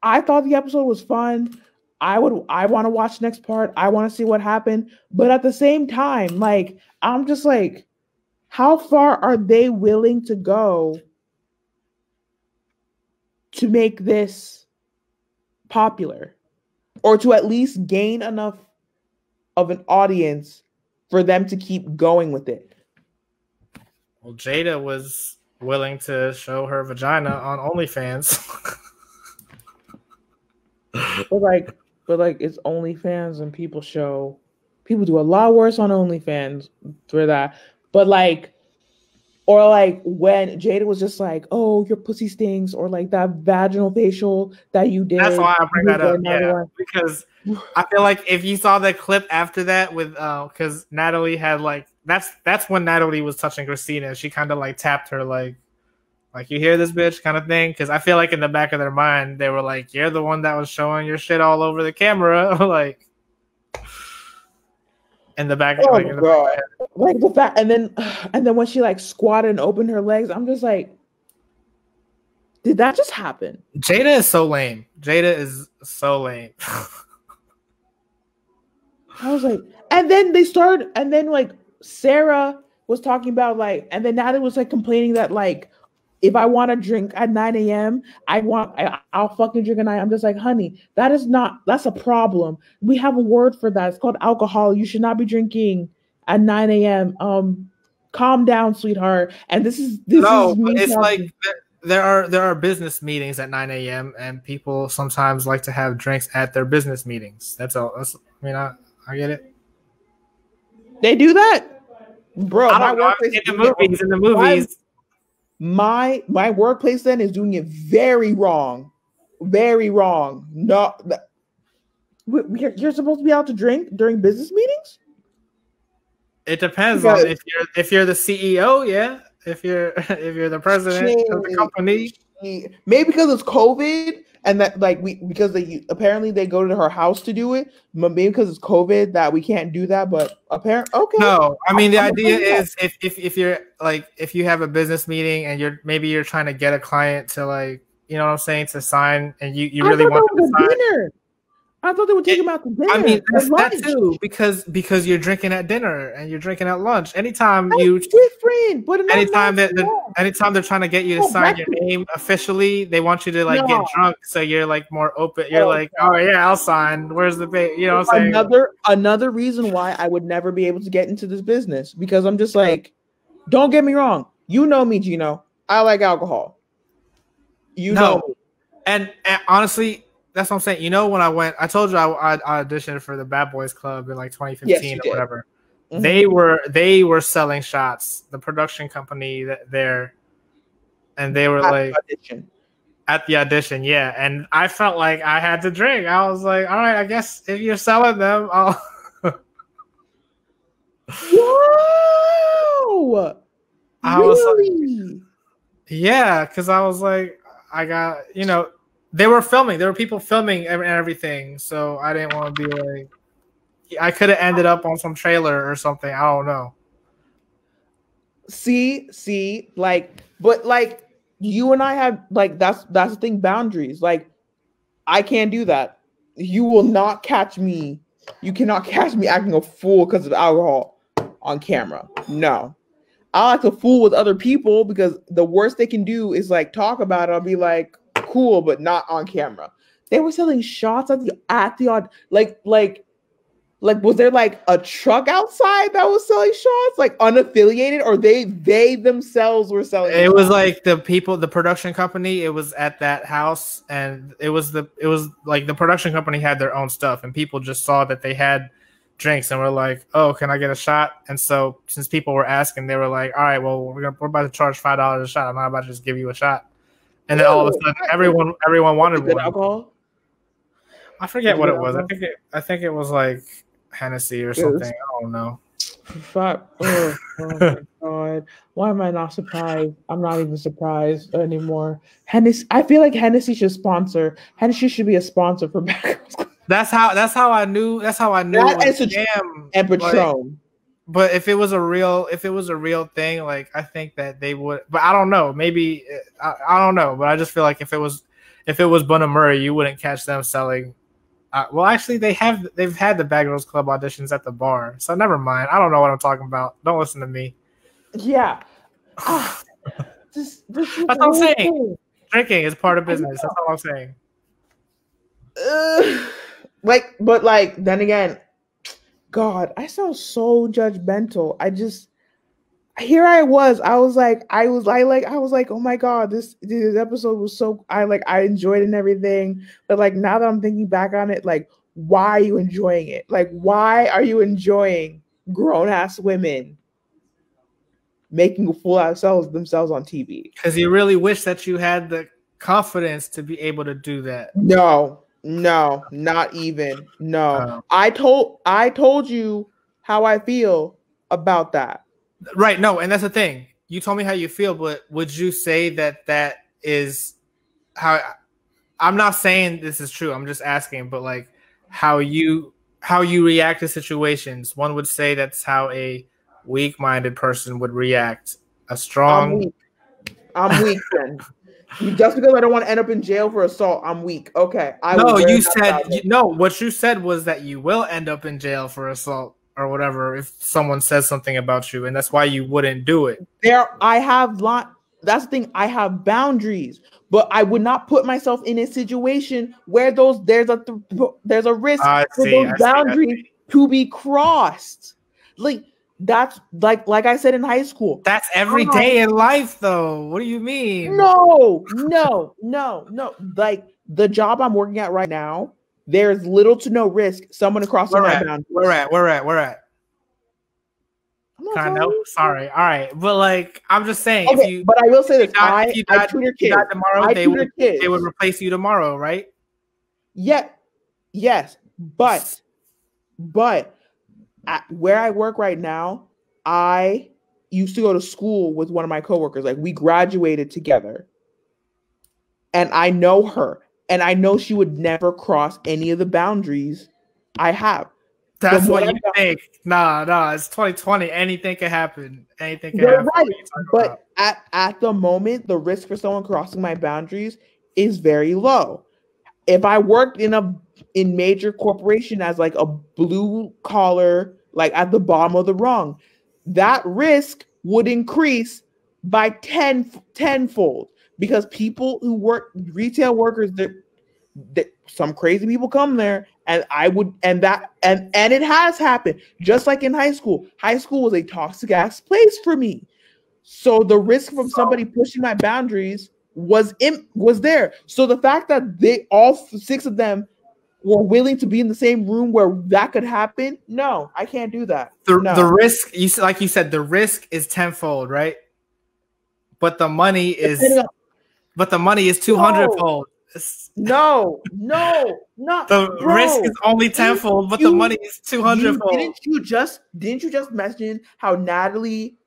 I thought the episode was fun. I want to watch the next part. I want to see what happened. But at the same time, like, I'm just like, how far are they willing to go to make this popular, or to at least gain enough of an audience for them to keep going with it? Well, Jada was willing to show her vagina on OnlyFans. But it's OnlyFans, and people do a lot worse on OnlyFans for that. But or when Jada was just like, "Oh, your pussy stinks," or like that vaginal facial that you did. That's why I bring that up. Yeah, because I feel like if you saw that clip after that with, because Natalie had that's when Natalie was touching Christina. She kind of tapped her like you hear this bitch kind of thing, because I feel like in the back of their mind they were like, you're the one that was showing your shit all over the camera. Like in the back, the fact, and then when she squatted and opened her legs, I'm just like, did that just happen? Jada is so lame. I was like, and then Sarah was talking about and then Natalie was complaining that if I want to drink at 9 a.m., I'll fucking drink at 9. I'm just like, honey, that's a problem. We have a word for that. It's called alcohol. You should not be drinking at 9 a.m. Calm down, sweetheart. And this is me. It's talking. There are business meetings at 9 a.m. and people sometimes like to have drinks at their business meetings. That's all. I get it. They do that, bro. In the movies. My workplace then is doing it very wrong. No, you're supposed to be out to drink during business meetings. It depends on if you're the CEO, yeah. If you're the president of the company, maybe because it's COVID and that because apparently they go to her house to do it. Maybe because it's COVID that we can't do that. But apparently, okay. No, I mean the idea is if you're if you have a business meeting and you're trying to get a client to you know what I'm saying, to sign, and you really want them to sign. I thought they would take him out to dinner. I mean, or that's lunch. that too, because you're drinking at dinner and you're drinking at lunch. Anytime That's you, different, but anytime they're trying to get you to sign your breakfast. name officially, they want you to like No. get drunk, so you're like more open. You're like, oh yeah, I'll sign. Where's the pay? You know what I'm saying? Another reason why I would never be able to get into this business, because I'm just like, don't get me wrong. You know me, Gino. I like alcohol. You know me. And honestly, that's what I'm saying. You know, when I told you I auditioned for the Bad Boys Club in like 2015 or whatever. Mm-hmm. They were selling shots. The production company there, and they were at the audition, yeah. And I felt like I had to drink. I was like, all right, I guess if you're selling them, I'll. Whoa! I was like, yeah, because I was like, I got, they were filming. There were people filming and everything, so I didn't want to be like. I could have ended up on some trailer or something. I don't know. See, like, but like you and I have like that's the thing. Boundaries. Like, I can't do that. You will not catch me. You cannot catch me acting a fool because of alcohol on camera. No. I like to fool with other people because the worst they can do is like talk about it. I'll be like, cool, but not on camera. They were selling shots at the odd like was there like a truck outside that was selling shots, like unaffiliated, or they themselves were selling it shots? Was like the production company, it was at that house, and it was like the production company had their own stuff, and people just saw that they had drinks and were like, oh, can I get a shot? And so since people were asking, they were like, all right, well, we're about to charge $5 a shot. I'm not about to just give you a shot. And then all of a sudden everyone wanted one. Alcohol? I forget what it was. I think it was like Hennessy or something. I don't know. Oh my god! Why am I not surprised? I'm not even surprised anymore. Hennessy. I feel like Hennessy should sponsor. Hennessy should be a sponsor for Backers. That's how I knew. That's how I knew. That it was a scam. And Patron. But if it was a real thing, like I think that they would. But I don't know. Maybe I don't know. But I just feel like if it was Bunna Murray, you wouldn't catch them selling. Well, actually, they've had the Bad Girls Club auditions at the bar, so never mind. I don't know what I'm talking about. Don't listen to me. Yeah, that's what I'm saying. Drinking is part of business. That's all I'm saying. But then again, God, I sound so judgmental. I was like, oh my God, this episode was so, I enjoyed it and everything. But like, now that I'm thinking back on it, like, why are you enjoying it? Like, why are you enjoying grown ass women making a fool out of themselves on TV? Because you really wish that you had the confidence to be able to do that. No, not even. No. I told you how I feel about that. Right. No, and that's the thing. You told me how you feel, but would you say that is how? I'm not saying this is true. I'm just asking, but like how you react to situations. One would say that's how a weak-minded person would react. A strong. I'm weak then. Just because I don't want to end up in jail for assault, I'm weak. Okay. What you said was that you will end up in jail for assault or whatever if someone says something about you, and that's why you wouldn't do it. That's the thing. I have boundaries, but I would not put myself in a situation where there's a risk for those boundaries to be crossed. Like that's like I said in high school. That's every day in life, though. What do you mean? No. Like the job I'm working at right now, there's little to no risk someone crossing my boundary. We're at. I know. Sorry. All right, but like I'm just saying. Okay, but I will say this: I tutor kids tomorrow. They would replace you tomorrow, right? Yeah. Yes, but where I work right now, I used to go to school with one of my coworkers. Like we graduated together, and I know her. And I know she would never cross any of the boundaries I have. That's what you think. Nah, it's 2020. Anything can happen. Anything can happen. Right. But at the moment, the risk for someone crossing my boundaries is very low. If I worked in a in major corporation as like a blue collar, like at the bottom of the rung, that risk would increase by tenfold because people who work retail workers, that some crazy people come there, and I would and it has happened just like in high school. High school was a toxic ass place for me. So the risk from somebody pushing my boundaries was there. So the fact that they all 6 of them were willing to be in the same room where that could happen, no, I can't do that. The risk, like you said, the risk is tenfold, right? But the money is 200-fold. No, the risk is only tenfold, but the money is 200-fold. Didn't you just mention how Natalie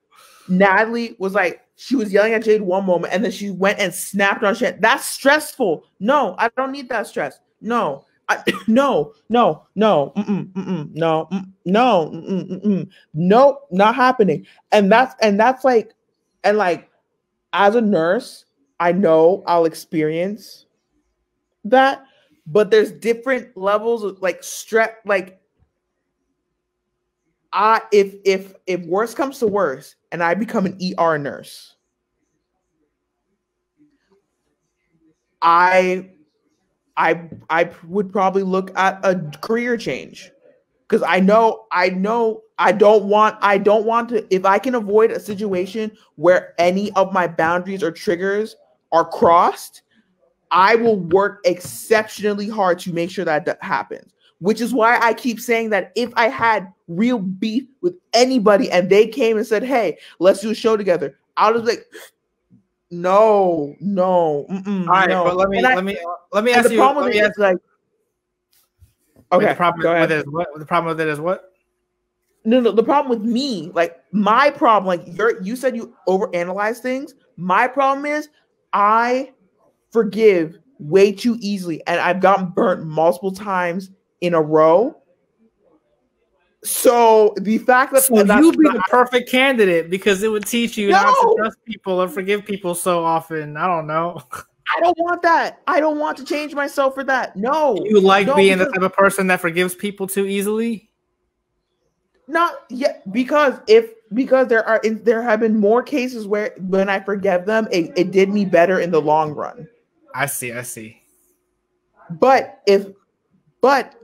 was like, she was yelling at Jade one moment and then she went and snapped on shit. That's stressful. No, I don't need that stress. No, no, not happening. And that's like, and like, as a nurse, I know I'll experience that, but there's different levels of like stress. Like, if worse comes to worse and I become an ER nurse, I would probably look at a career change because I don't want to, if I can avoid a situation where any of my boundaries or triggers are crossed, I will work exceptionally hard to make sure that happens. Which is why I keep saying that if I had real beef with anybody and they came and said, "Hey, let's do a show together," I was like, "No." All right, no. but let me ask you. Like, okay, the problem with it is what? The problem with it is what? No. The problem with me, like my problem, like you said, you overanalyze things. My problem is I forgive way too easily, and I've gotten burnt multiple times in a row. So the fact that you'd be the perfect candidate because it would teach you how to trust people and forgive people so often. I don't know. I don't want that. I don't want to change myself for that. No. You like being the type of person that forgives people too easily? Not yet, because there have been more cases where when I forgive them, it did me better in the long run. I see. But if but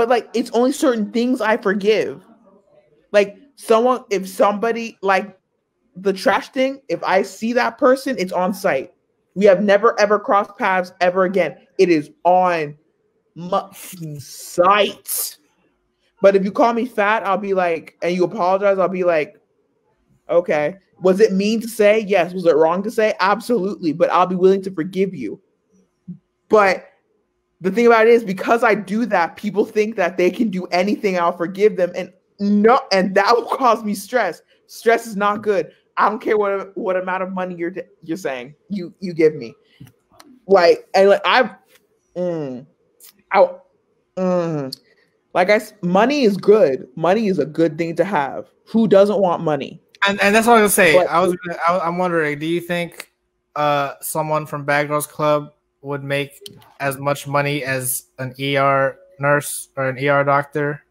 like it's only certain things I forgive. Like if somebody like the trash thing, if I see that person, it's on site. We have never ever crossed paths ever again. It is on site. But if you call me fat, I'll be like, and you apologize, I'll be like, okay. Was it mean to say? Yes. Was it wrong to say? Absolutely. But I'll be willing to forgive you. But the thing about it is, because I do that, people think that they can do anything. I'll forgive them, and that will cause me stress. Stress is not good. I don't care what amount of money you're saying you give me. Like, and like money is good. Money is a good thing to have. Who doesn't want money? And that's what I was gonna say. I'm wondering, do you think someone from Bad Girls Club would make as much money as an ER nurse or an ER doctor?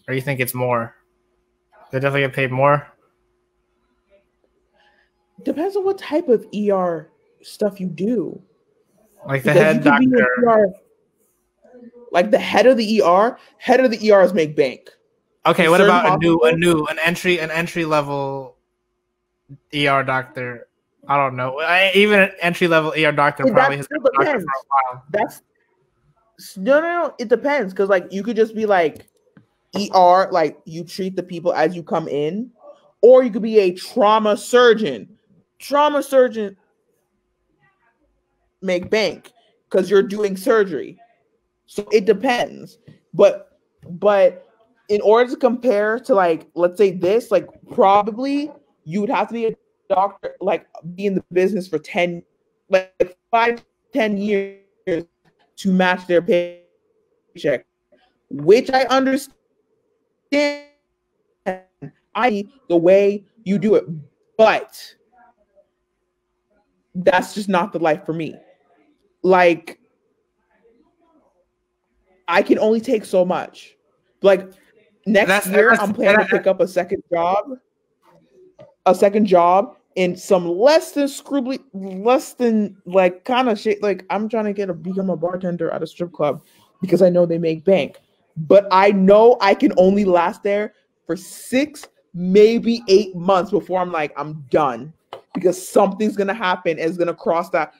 Or you think it's more? They definitely get paid more? Depends on what type of ER stuff you do. Like the head doctor. Like the head of the ERs make bank. Okay, what about an entry level ER doctor? I don't know. Even an entry level ER doctor probably has been a doctor for a while. No. It depends, because like you could just be like ER, like you treat the people as you come in, or you could be a trauma surgeon. Trauma surgeon make bank because you're doing surgery. So it depends. But in order to compare to, like, let's say this, like probably you would have to be a doctor, like be in the business for 5-10 years to match their paycheck, which I understand. The way you do it, but that's just not the life for me. like I can only take so much. Like next year, I'm planning to pick up a second job in some less than like kind of shit. Like I'm trying to become a bartender at a strip club because I know they make bank, but I know I can only last there for 6, maybe 8 months before I'm like, I'm done, because something's gonna happen and it's gonna cross that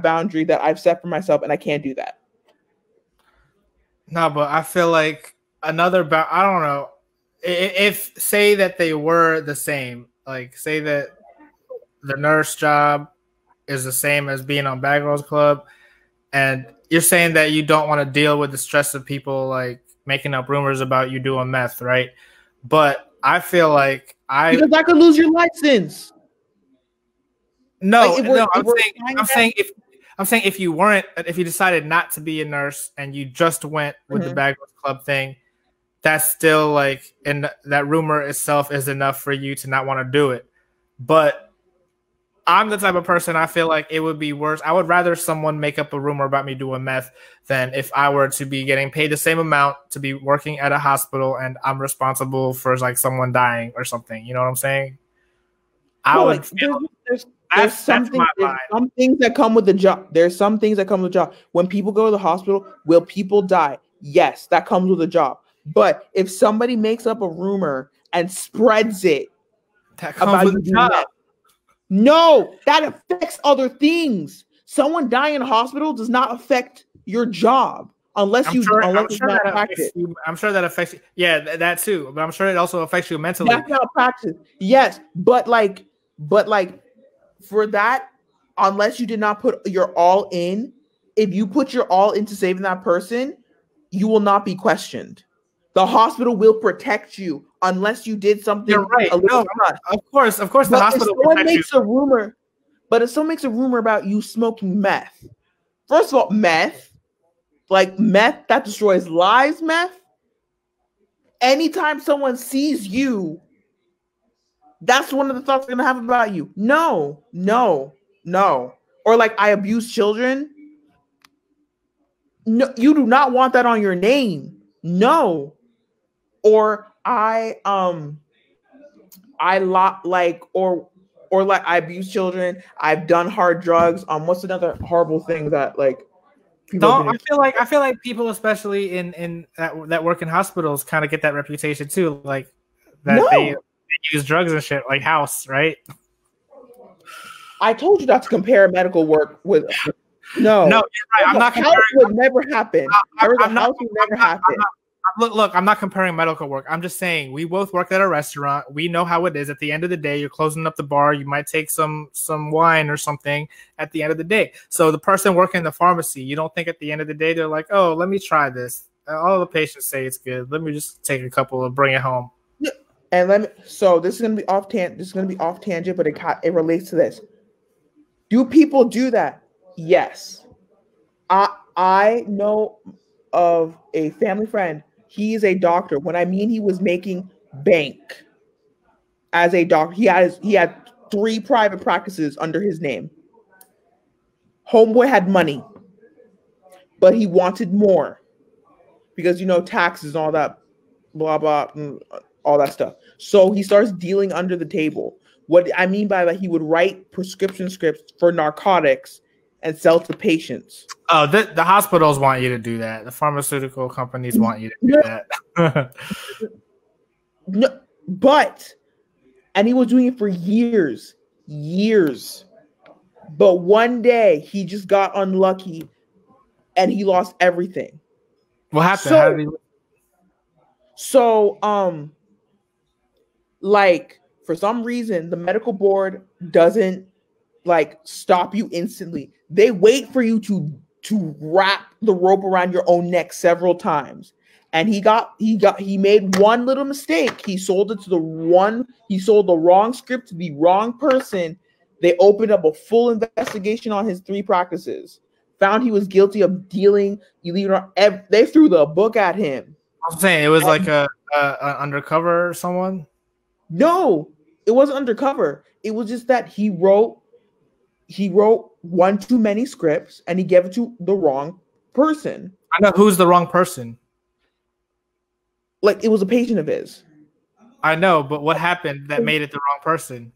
boundary that I've set for myself, and I can't do that. No, but I feel like I don't know. If say that they were the same, like say that the nurse job is the same as being on Bad Girls Club, and you're saying that you don't want to deal with the stress of people like making up rumors about you doing meth, right? But I feel like because I could lose your license. No, like I'm saying if you decided not to be a nurse and you just went with the Bad Girls Club thing, that's still like, and that rumor itself is enough for you to not want to do it. But I'm the type of person, I feel like it would be worse. I would rather someone make up a rumor about me doing meth than if I were to be getting paid the same amount to be working at a hospital and I'm responsible for like someone dying or something. You know what I'm saying? There's some things that come with the job. There's some things that come with the job. When people go to the hospital, will people die? Yes, that comes with a job. But if somebody makes up a rumor and spreads it, that comes with the job. No, that affects other things. Someone dying in a hospital does not affect your job unless I'm sure that affects you. Yeah, that too. But I'm sure it also affects you mentally. That's not practice. Yes, but for that, unless you did not put your all in, if you put your all into saving that person, you will not be questioned. The hospital will protect you unless you did something. You're right. No, of course, the hospital makes a rumor. But if someone makes a rumor about you smoking meth, first of all, meth that destroys lives. Meth. Anytime someone sees you, that's one of the thoughts they're gonna have about you. No. Or like I abuse children. No, you do not want that on your name. No. Or I abuse children. I've done hard drugs. What's another horrible thing that like I feel like people, especially in that work in hospitals, kind of get that reputation too, like that they use drugs and shit, like House, right? I told you not to compare medical work with. No, you're right. I'm not comparing. House would never happen. House would never happen. Look, I'm not comparing medical work. I'm just saying we both worked at a restaurant. We know how it is. At the end of the day, you're closing up the bar. You might take some wine or something at the end of the day. So the person working in the pharmacy, you don't think at the end of the day they're like, oh, let me try this. All the patients say it's good. Let me just take a couple and bring it home. And so this is gonna be off tangent, but it relates to this. Do people do that? Yes. I know of a family friend. He is a doctor. When I mean he was making bank as a doctor, he had 3 private practices under his name. Homeboy had money, but he wanted more because taxes and all that, blah blah, and all that stuff. So he starts dealing under the table. What I mean by that, he would write prescription scripts for narcotics and sell to patients. Oh, the hospitals want you to do that. The pharmaceutical companies want you to do that. No, and he was doing it for years. But one day he just got unlucky and he lost everything. What happened? For some reason, the medical board doesn't stop you instantly. They wait for you to wrap the rope around your own neck several times. And he made one little mistake. He sold the wrong script to the wrong person. They opened up a full investigation on his 3 practices. Found he was guilty of dealing illegal. They threw the book at him. I'm saying it was like an undercover or someone. No, it wasn't undercover. It was just that he wrote he wrote one too many scripts and he gave it to the wrong person. I know who's the wrong person. Like, it was a patient of his. I know, but what happened that made it the wrong person?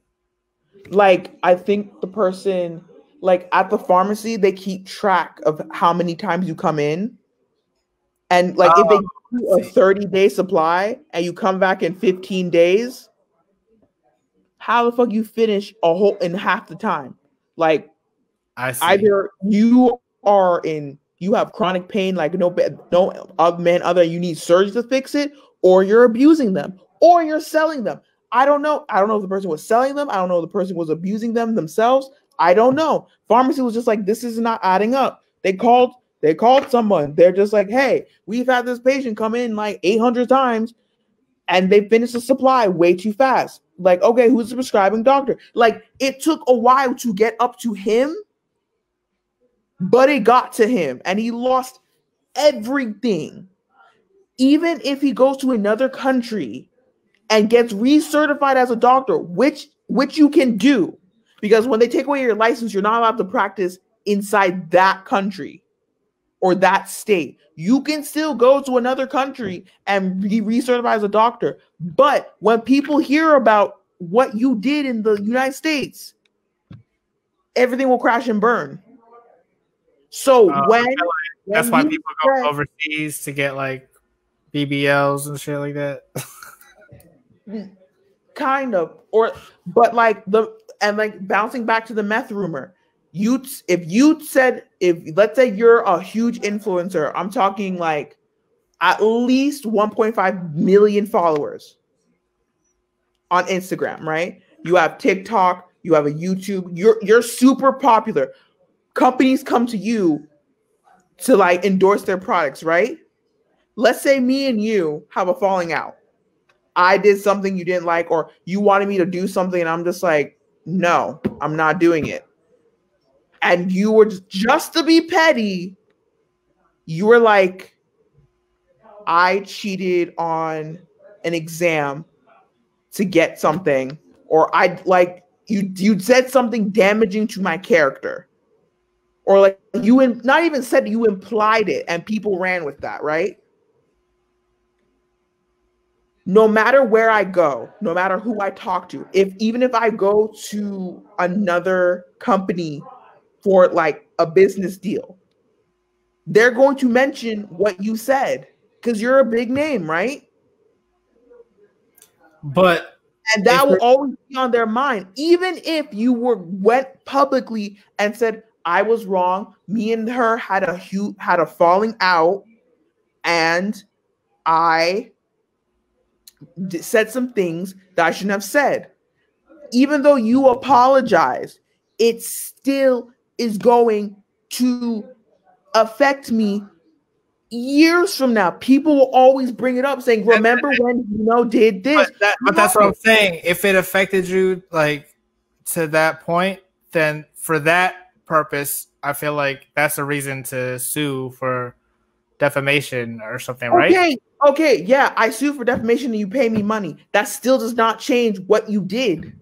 Like, I think the person, like, at the pharmacy, they keep track of how many times you come in. And, like, if they give you a 30-day supply and you come back in 15 days, how the fuck you finish a whole in half the time? Like, either you have chronic pain, like no man other, you need surgery to fix it, or you're abusing them, or you're selling them. I don't know. I don't know if the person was selling them. I don't know if the person was abusing them themselves. I don't know. Pharmacy was just like, this is not adding up. They called someone. They're just like, hey, we've had this patient come in like 800 times and they finished the supply way too fast. Like, okay, who's the prescribing doctor? Like, it took a while to get up to him, but it got to him and he lost everything. Even if he goes to another country and gets recertified as a doctor, which you can do, because when they take away your license, you're not allowed to practice inside that country or that state. You can still go to another country and be recertified as a doctor. But when people hear about what you did in the United States, everything will crash and burn. So that's why people go overseas to get like BBLs and shit like that. Kind of, but like bouncing back to the meth rumor. If let's say you're a huge influencer, I'm talking like at least 1.5 million followers on Instagram, right? You have TikTok, you have a YouTube, you're super popular. Companies come to you to like endorse their products, right? Let's say me and you have a falling out. I did something you didn't like, or you wanted me to do something and I'm just like, no, I'm not doing it. And you were just to be petty, you were like, I cheated on an exam to get something, or you said something damaging to my character. Or like not even said, you implied it and people ran with that, right? No matter where I go, no matter who I talk to, even if I go to another company for like a business deal, they're going to mention what you said because you're a big name, right? And that will always be on their mind. Even if you went publicly and said, I was wrong, me and her had a falling out, and I said some things that I shouldn't have said. Even though you apologize, it still is going to affect me years from now. People will always bring it up saying, remember when did this? But that's what I'm saying. If it affected you like to that point, then for that purpose, I feel like that's a reason to sue for defamation or something, right? Okay, yeah, I sue for defamation and you pay me money. That still does not change what you did.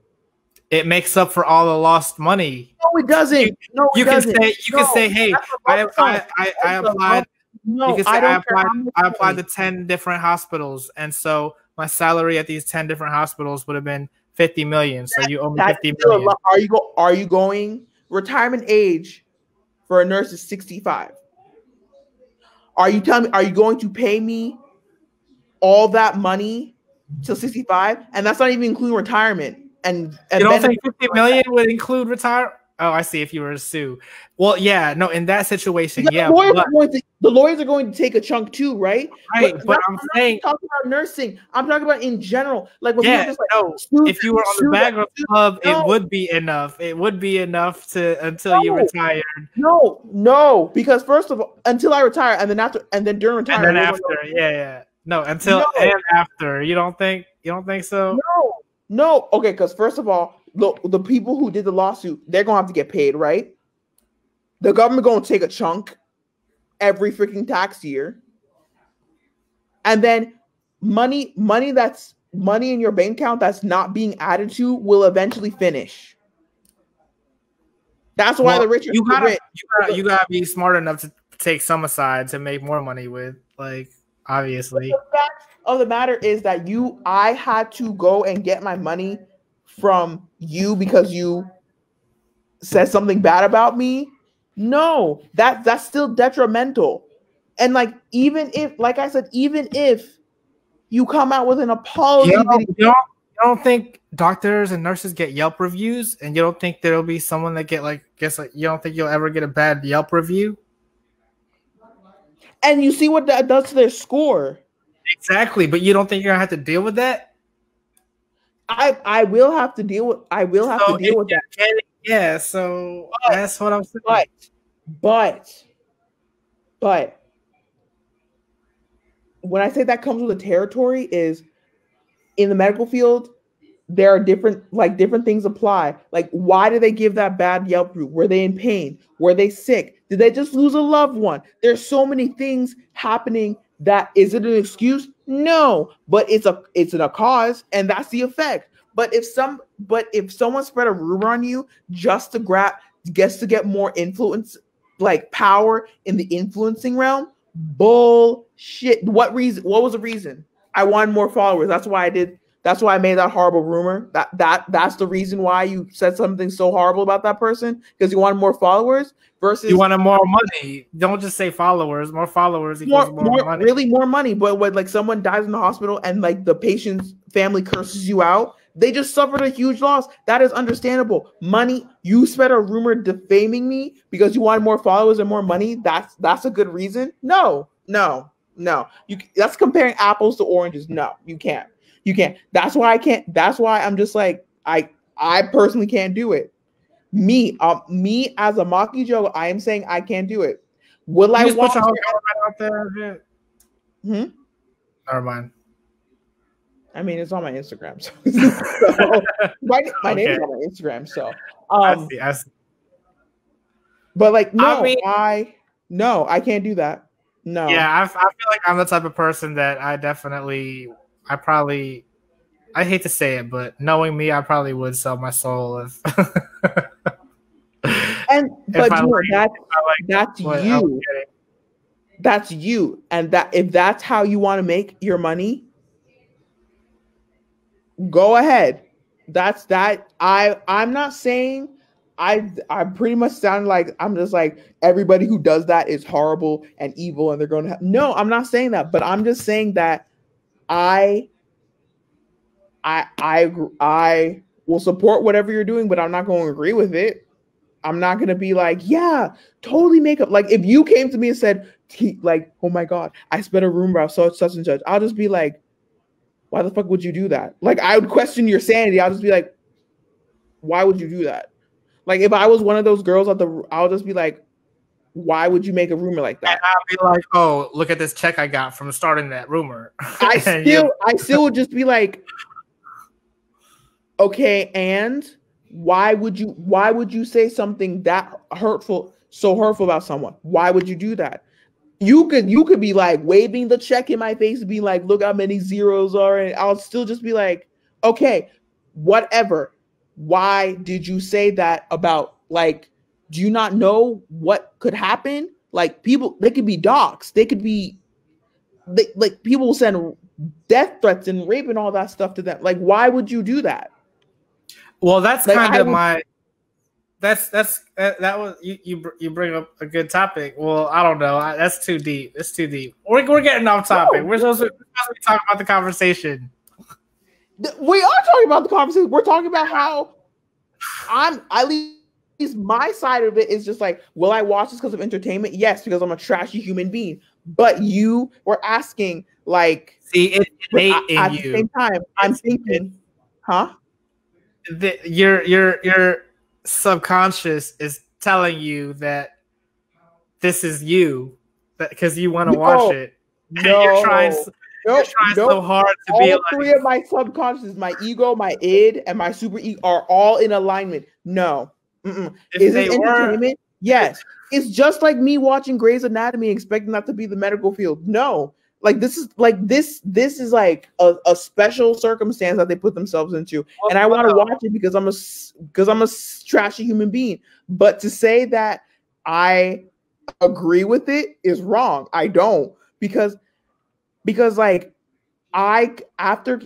It makes up for all the lost money. No, it doesn't. You can say, hey, I applied. No, you can say I applied to 10 different hospitals, and so my salary at these 10 different hospitals would have been 50 million. So you owe me 50 million. Are you going? Retirement age for a nurse is 65. Are you telling me? Are you going to pay me all that money till 65? And that's not even including retirement. And you don't think 50 million would include retire? Oh, I see. If you were to sue, well, yeah, no. In that situation, yeah, the lawyers are going to take a chunk too, right? Right, but I'm saying, talking about nursing. I'm talking about in general. Like, when if you were on the Bagger Club, it would be enough. It would be enough until you retired. No, because first of all, until I retire, and then during retirement, and then after, no, until and after. You don't think so? No. Okay, because first of all, the people who did the lawsuit, they're gonna have to get paid, right? The government gonna take a chunk every freaking tax year, and then money in your bank account that's not being added to will eventually finish. That's why the rich are rich. You gotta be smart enough to take some aside to make more money with. Like, obviously. But the fact of the matter is that I had to go and get my money from you because you said something bad about me. No, that's still detrimental. And like, even if, like I said, even if you come out with an apology video, you don't think doctors and nurses get Yelp reviews, and you don't think there'll be someone that you don't think you'll ever get a bad Yelp review? And you see what that does to their score. Exactly, but you don't think you're gonna have to deal with that? I will have to deal with. I will have to deal with that. Yeah, so that's what I'm saying. But when I say that comes with the territory, is in the medical field, there are different things apply. Like, why did they give that bad Yelp review? Were they in pain? Were they sick? Did they just lose a loved one? There's so many things happening. That is it an excuse? No, but it's a cause, and that's the effect. But if someone spread a rumor on you just to get more influence, like power in the influencing realm, bullshit. What was the reason? I wanted more followers. That's why I made that horrible rumor. That's the reason why you said something so horrible about that person, because you wanted more followers. Versus you wanted more money. Don't just say followers. More followers equals more money. Really more money. But when like someone dies in the hospital and like the patient's family curses you out, they just suffered a huge loss. That is understandable. Money. You spread a rumor defaming me because you wanted more followers and more money. That's a good reason. No. That's comparing apples to oranges. No, you can't. That's why I can't. That's why I'm just like, I personally can't do it. Me as a Maki Joe, I am saying I can't do it. Will I watch out there? Never mind. I mean, it's on my Instagram. So my name is on my Instagram. So I see. But like, no, I can't do that. No. Yeah, I feel like I'm the type of person that I hate to say it, but knowing me, I probably would sell my soul if. That's you. That's you, and that if that's how you want to make your money, go ahead. That's that. I'm not saying I pretty much sound like I'm just like everybody who does that is horrible and evil, and they're going to have. No, I'm not saying that, but I'm just saying that I will support whatever you're doing, but I'm not going to agree with it. I'm not going to be like, yeah, totally make up. Like if you came to me and said, like, oh my God, I spread a rumor about such and such, I'll just be like, why the fuck would you do that? Like I would question your sanity. I'll just be like, why would you do that? Like if I was one of those girls I'll just be like, why would you make a rumor like that? And I'll be like, oh, look at this check I got from starting that rumor. I still would just be like, okay, and why would you say something that so hurtful about someone? Why would you do that? You could be like waving the check in my face and be like, look how many zeros are, and I'll still just be like, okay, whatever. Why did you say that about, like, do you not know what could happen? Like people, they could be doxxed. They could be like people will send death threats and rape and all that stuff to them. Like, why would you do that? Well, that's like, kind of my. That was you bring up a good topic. Well, I don't know. That's too deep. It's too deep. We're getting off topic. We're supposed to be talking about the conversation. We are talking about the conversation. We're talking about how at least my side of it is just like, will I watch this because of entertainment? Yes, because I'm a trashy human being. But you were asking, like, see, at the same time, I'm thinking, huh? Your subconscious is telling you that this is you, because you want to watch it. No, you're trying so hard to all be like. Three of my subconscious, my ego, my id, and my super ego are all in alignment. No. Is it entertainment? Yes. It's just like me watching Grey's Anatomy expecting that to be the medical field. No. Like this is like a special circumstance that they put themselves into, and I want to watch it because I'm a trashy human being. But to say that I agree with it is wrong. I don't, because like after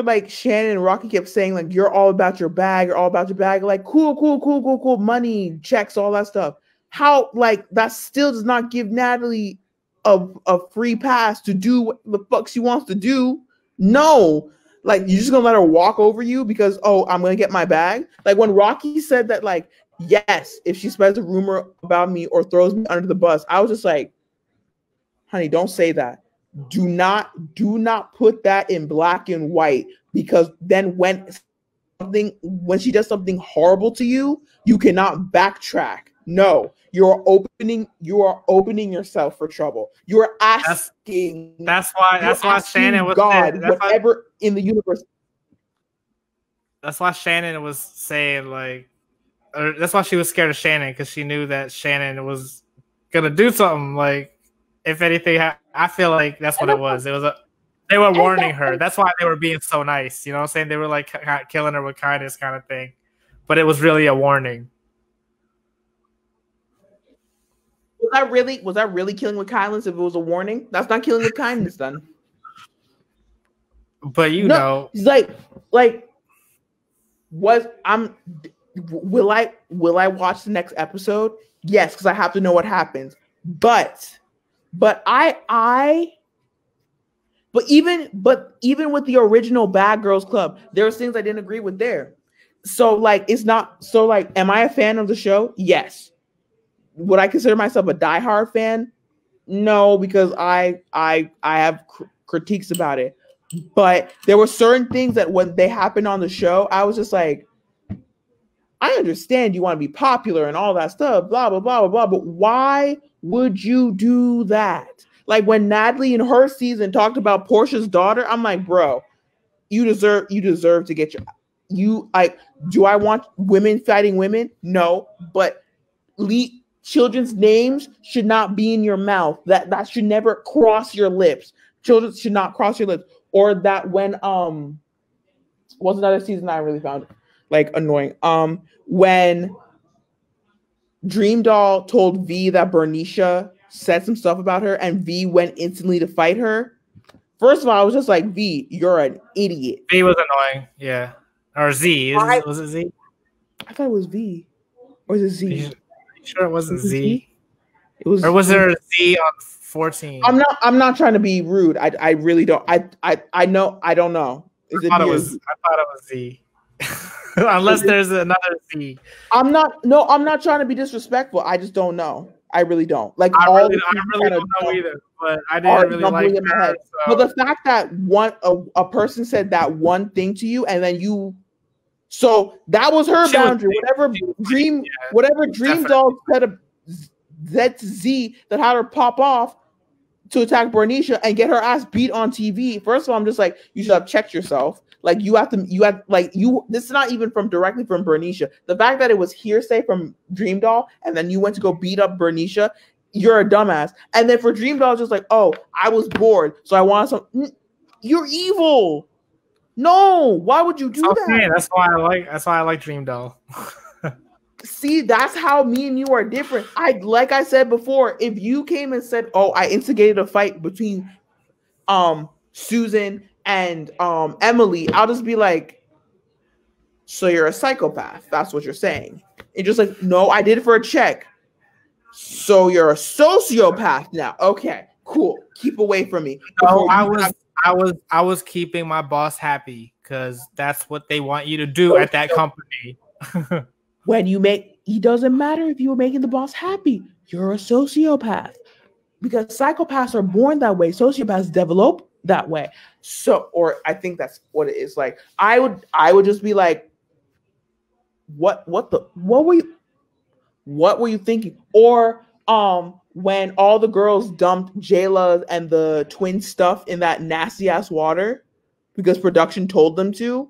like Shannon and Rocky kept saying like you're all about your bag, like cool, money, checks, all that stuff. How like that still does not give Natalie a free pass to do what the fuck she wants to do. No, like you're just gonna let her walk over you because I'm gonna get my bag. Like when Rocky said that, like, yes, if she spreads a rumor about me or throws me under the bus, I was just like, honey, don't say that. Do not put that in black and white, because then when she does something horrible to you, you cannot backtrack. No, you are opening yourself for trouble. You are asking. That's why Shannon was God, whatever in the universe. That's why Shannon was saying like, or that's why she was scared of Shannon, because she knew that Shannon was gonna do something. Like, if anything, I feel like that's what it was. It was they were warning her. That's why they were being so nice. You know what I'm saying? They were like killing her with kindness, kind of thing. But it was really a warning. Was that really killing with kindness? If it was a warning, that's not killing with kindness, then. But you know, will I watch the next episode? Yes, because I have to know what happens. But even with the original Bad Girls Club, there was things I didn't agree with there. So like, it's not so like, am I a fan of the show? Yes. Would I consider myself a diehard fan? No, because I have critiques about it. But there were certain things that when they happened on the show, I was just like, I understand you want to be popular and all that stuff, blah, blah, blah, blah, blah, but why would you do that? Like when Natalie in her season talked about Portia's daughter, I'm like, bro, you deserve to get do I want women fighting women? No, but children's names should not be in your mouth. That should never cross your lips. Children should not cross your lips. Or that when what's another season I really found like annoying? When Dream Doll told V that Bernicia said some stuff about her and V went instantly to fight her. First of all, I was just like, V, you're an idiot. V was annoying, yeah. Or Z. Was it Z? I thought it was V. Or is it Z? Are you sure it wasn't Z? It was. Or was there a Z on 14? I'm not trying to be rude. I really don't. I know. I don't know. I thought it was Z. Unless there's another Z. I'm not trying to be disrespectful. I just don't know. I really don't. Like I really don't know either. But I didn't really like her, so. But the fact that a person said that one thing to you and then you, so that was her boundary. Whatever Dream Doll said a Z that had her pop off to attack Bernicia and get her ass beat on TV. First of all, I'm just like, you should have checked yourself. Like this is not even directly from Bernicia. The fact that it was hearsay from Dream Doll and then you went to go beat up Bernicia, you're a dumbass. And then for Dream Doll, just like, oh, I was bored, so I wanted some. You're evil. No, why would you do that? That's why I like Dream Doll. See, that's how me and you are different. Like I said before, if you came and said, oh, I instigated a fight between Susan and Emily, I'll just be like, so you're a psychopath. That's what you're saying. And just like, no, I did it for a check. So you're a sociopath now. Okay, cool. Keep away from me. No, I was keeping my boss happy because that's what they want you to do at that company. It doesn't matter if you were making the boss happy. You're a sociopath. Because psychopaths are born that way. Sociopaths develop that way. So, or I think that's what it is. Like, I would just be like, what were you thinking? Or when all the girls dumped Jayla and the twin stuff in that nasty ass water because production told them to.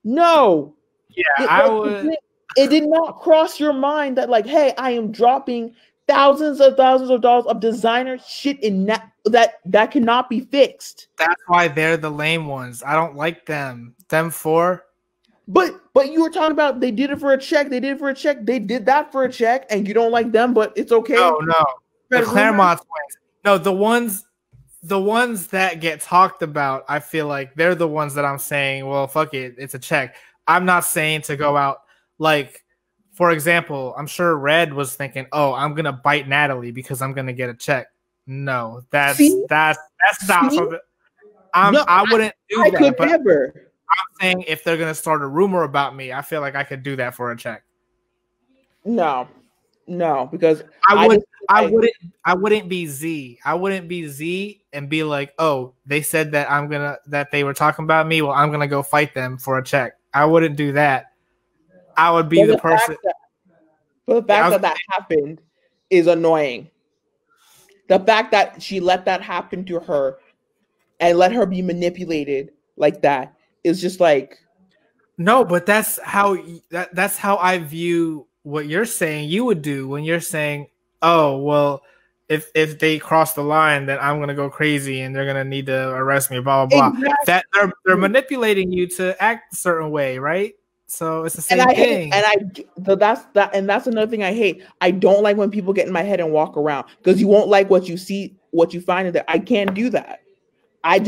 No. Yeah, It did not cross your mind that like, hey, I am dropping thousands of dollars of designer shit in that cannot be fixed. That's why they're the lame ones. I don't like them. Them four. But you were talking about they did it for a check. They did it for a check. They did that for a check, and you don't like them, but it's okay. No. The Claremont twins. No, the ones that get talked about, I feel like they're the ones that I'm saying, well, fuck it, it's a check. I'm not saying to go out like, for example, I'm sure Red was thinking, oh, I'm gonna bite Natalie because I'm gonna get a check. No, that's not something. I wouldn't do that. Could never. I'm saying if they're gonna start a rumor about me, I feel like I could do that for a check. No, because I wouldn't be Z. I wouldn't be Z and be like, oh, they said that they were talking about me. Well, I'm gonna go fight them for a check. I wouldn't do that. I would be the person. But the fact that happened is annoying. The fact that she let that happen to her and let her be manipulated like that is just like, no, but that's how I view what you're saying you would do when you're saying, oh, well, if they cross the line, then I'm gonna go crazy and they're gonna need to arrest me, blah blah blah. Exactly. That they're manipulating you to act a certain way, right? So it's the same thing. That's another thing I hate. I don't like when people get in my head and walk around because you won't like what you see, what you find in there. I can't do that. I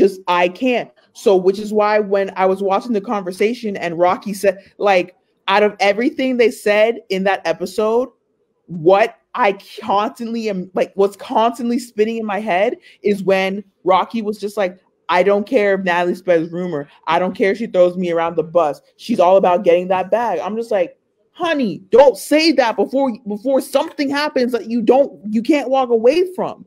can't. So, which is why when I was watching the conversation and Rocky said, like, out of everything they said in that episode, what I constantly am like, what's constantly spinning in my head is when Rocky was just like, I don't care if Natalie spreads rumor. I don't care if she throws me around the bus. She's all about getting that bag. I'm just like, honey, don't say that before something happens that you can't walk away from.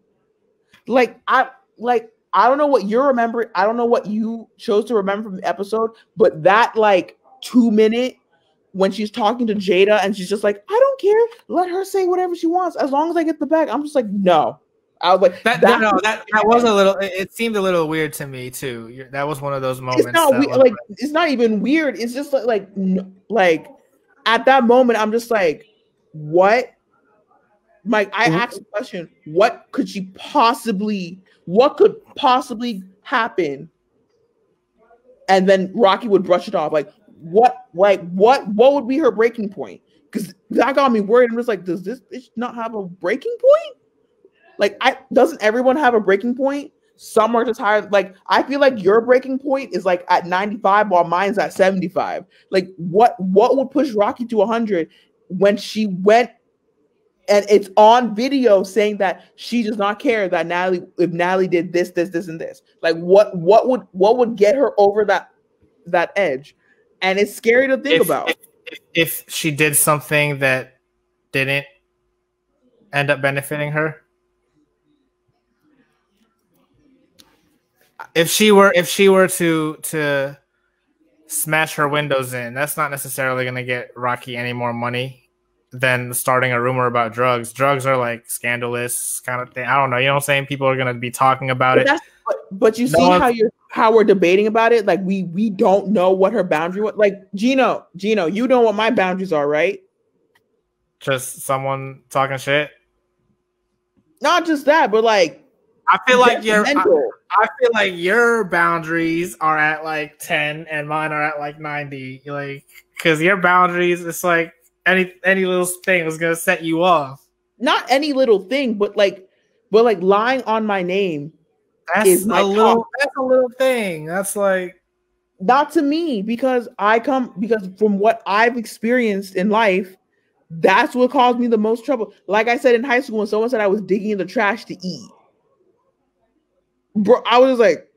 I don't know what you remember. I don't know what you chose to remember from the episode, but that like 2-minute when she's talking to Jada and she's just like, I don't care. Let her say whatever she wants as long as I get the bag. I'm just like, no. I was like, that was a little. It seemed a little weird to me too. That was one of those moments. It's not weird. It's not even weird. It's just like at that moment, I'm just like, what? Like I asked the question, what could possibly happen? And then Rocky would brush it off. Like what would be her breaking point? Because that got me worried. I'm just like, does this bitch not have a breaking point? Like, doesn't everyone have a breaking point? Some are just higher. Like, I feel like your breaking point is like at 95 while mine's at 75. Like, what would push Rocky to 100 when she went and it's on video saying that she does not care that if Natalie did this, and this. Like, what would get her over that edge? And it's scary to think about. If she did something that didn't end up benefiting her. If she were to smash her windows in, that's not necessarily going to get Rocky any more money than starting a rumor about drugs. Drugs are like scandalous kind of thing. I don't know. You know what I'm saying? People are going to be talking about it. But you see how we're debating about it? Like we don't know what her boundary was. Like Gino, you know what my boundaries are, right? Just someone talking shit. Not just that, but like I feel like your boundaries are at like 10 and mine are at like 90. Like, because your boundaries, it's like any little thing is gonna set you off. Not any little thing, but lying on my name. That's a little thing. That's like not to me because from what I've experienced in life, that's what caused me the most trouble. Like I said in high school, when someone said I was digging in the trash to eat. Bro, I was like,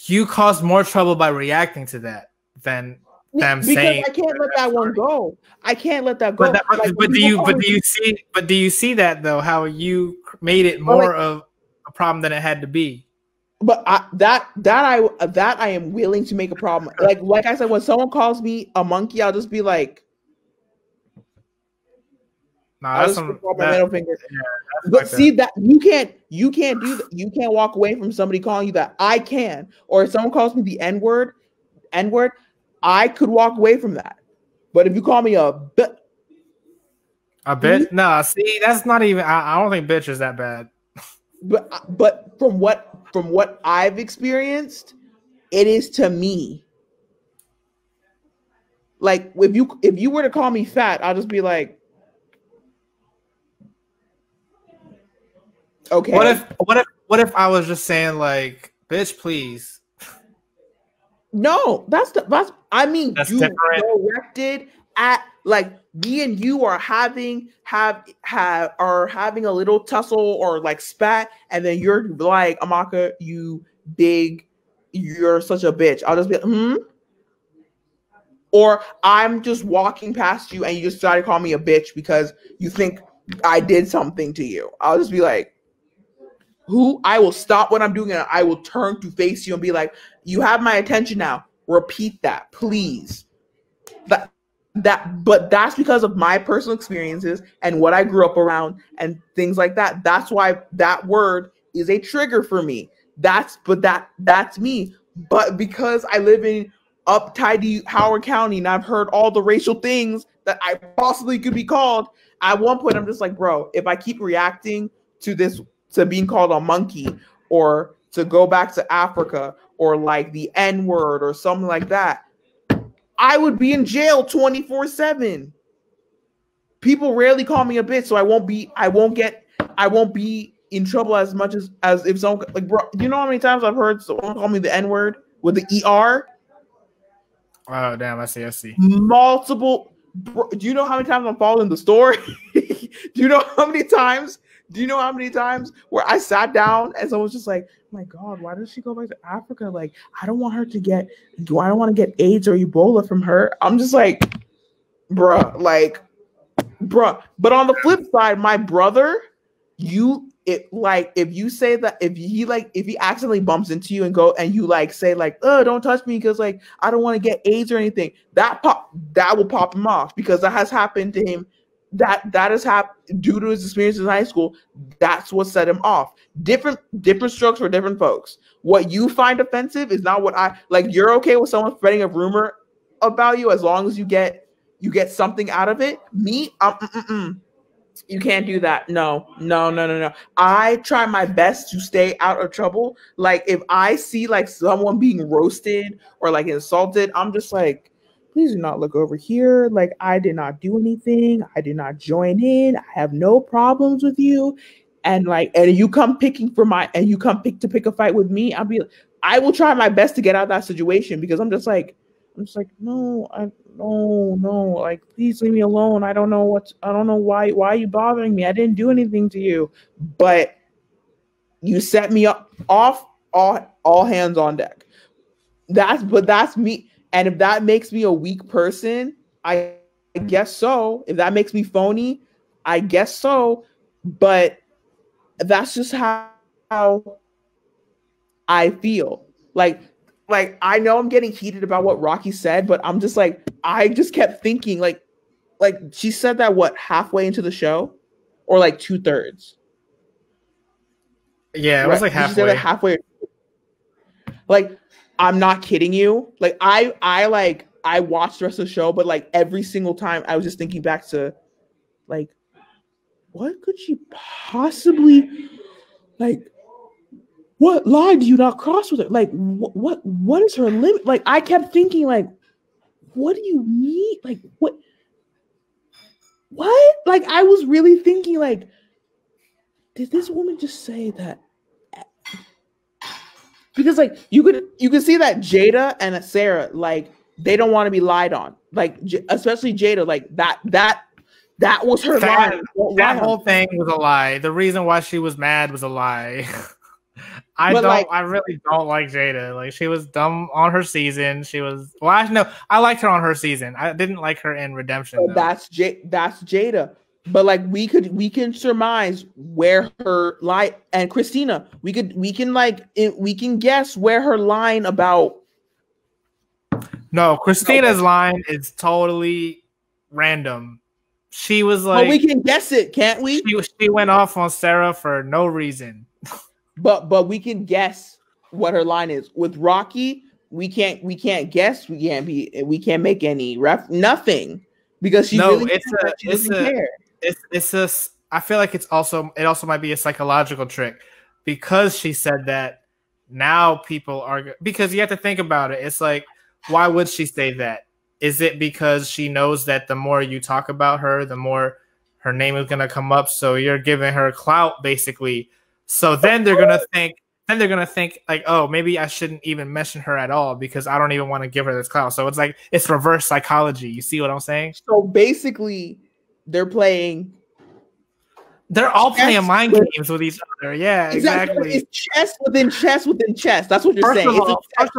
you caused more trouble by reacting to that than them saying. I can't let that one go. I can't let that go. But do you see that though? How you made it more of a problem than it had to be. But I am willing to make a problem. Like I said, when someone calls me a monkey, I'll just be like, nah, that's my middle finger. Yeah, but see that you can't do that. You can't walk away from somebody calling you that. I can. Or if someone calls me the N-word, I could walk away from that. But if you call me A bitch? No, see, that's not even. I don't think bitch is that bad. But from what I've experienced, it is to me. Like if you were to call me fat, I'll just be like, okay. What if I was just saying like, bitch, please? No, that's I mean, that's you different. directed at like me and you are having a little tussle or like spat, and then you're like, Amaka, you're such a bitch. I'll just be or I'm just walking past you and you just try to call me a bitch because you think I did something to you. I'll just be like, who? I will stop what I'm doing and I will turn to face you and be like, you have my attention now. Repeat that, please. But that's because of my personal experiences and what I grew up around and things like that. That's why that word is a trigger for me. That's me. But because I live in uptidy Howard County and I've heard all the racial things that I possibly could be called, at one point I'm just like, bro, if I keep reacting to this, to being called a monkey or to go back to Africa or like the N-word or something like that, I would be in jail 24/7. People rarely call me a bitch, so I won't be in trouble as much as if someone like, bro, you know how many times I've heard someone call me the N-word with the ER? Oh damn, I see. Multiple. Bro, do you know how many times I'm following the story? Do you know how many times where I sat down and someone's just like, oh my God, why does she go back to Africa? Like, I don't want to get AIDS or Ebola from her. I'm just like, bruh. But on the flip side, my brother, if you say that, if he accidentally bumps into you and you like say like, oh, don't touch me because like I don't want to get AIDS or anything, that will pop him off because that has happened to him. That has happened due to his experiences in high school. That's what set him off. Different strokes for different folks. What you find offensive is not what I like. You're okay with someone spreading a rumor about you as long as you get something out of it. Me, you can't do that. No. I try my best to stay out of trouble. Like if I see like someone being roasted or like insulted, I'm just like, please do not look over here. Like I did not do anything. I did not join in. I have no problems with you. And you come pick to a fight with me. I will try my best to get out of that situation because I'm just like, no, like please leave me alone. I don't know why are you bothering me? I didn't do anything to you. But you set me up off, all hands on deck. That's me. And if that makes me a weak person, I guess so. If that makes me phony, I guess so. But that's just how I feel. Like I know I'm getting heated about what Rocky said, but I'm just like, I just kept thinking like she said that halfway into the show or like 2/3. Yeah, it was like halfway. She said halfway. Like, I'm not kidding you. Like I watched the rest of the show, but like every single time I was just thinking back to like, what could she possibly like? What line do you not cross with her? Like, what is her limit? Like, I kept thinking, like, what do you mean? Like, what? Like, I was really thinking, like, did this woman just say that? Because, like, you could see that Jada and Sarah, like, they don't want to be lied on. Like, especially Jada, like, that was her line. That whole thing was a lie. The reason why she was mad was a lie. I really don't like Jada. Like she was dumb on her season. I liked her on her season. I didn't like her in Redemption. That's Jada. But like we can surmise where her lie, and Christina, we can guess where her line about. No, Christina's line is totally random. She was like, but we can guess it, can't we? She went off on Sarah for no reason. But we can guess what her line is. With Rocky, we can't guess. We can't make any nothing because she doesn't care. it's a. I feel like it also might be a psychological trick because she said that. Now people are because you have to think about it. It's like, why would she say that? Is it because she knows that the more you talk about her, the more her name is gonna come up? So you're giving her clout, basically. So then they're gonna think. Then they're gonna think like, oh, maybe I shouldn't even mention her at all because I don't even want to give her this clout. So it's like it's reverse psychology. You see what I'm saying? So basically, they're playing. They're all playing mind games with each other. Yeah, exactly. It's chess within chess within chess. That's what you're First saying. First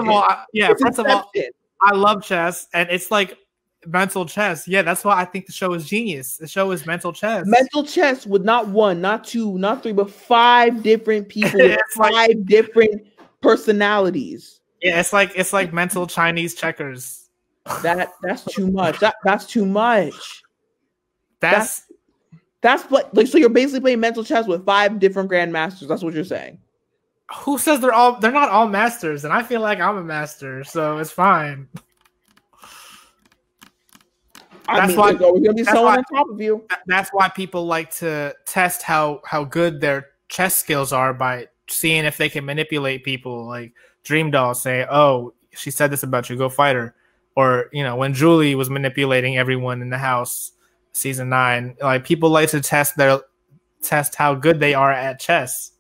of all, I love chess, and it's like mental chess. Yeah, that's why I think the show is genius. The show is mental chess. Mental chess with not one, not two, not three, but 5 different people with 5 different personalities. Yeah, it's like mental Chinese checkers. That's too much. That's too much. That's like so you're basically playing mental chess with 5 different grandmasters. That's what you're saying. Who says they're not all masters? And I feel like I'm a master, so it's fine. That's why there's always gonna be someone on top of you. That's why people like to test how good their chess skills are by seeing if they can manipulate people. Like Dream Doll say, "Oh, she said this about you. Go fight her." Or when Julie was manipulating everyone in the house. Season 9, like people like to test how good they are at chess.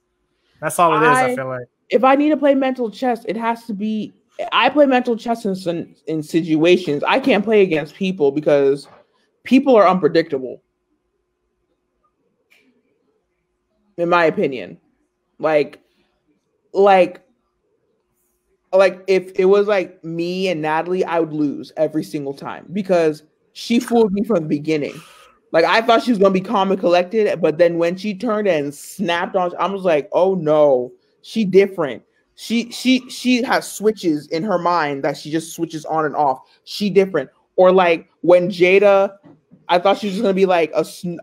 That's all it is. I feel like if I need to play mental chess, it has to be. I play mental chess in situations. I can't play against people because people are unpredictable. In my opinion, like if it was like me and Natalie, I would lose every single time because she fooled me from the beginning. Like I thought she was gonna be calm and collected, but then when she turned and snapped on, I was like, "Oh no, she different. She has switches in her mind that she just switches on and off. She different." Or like when Jada, I thought she was just gonna be like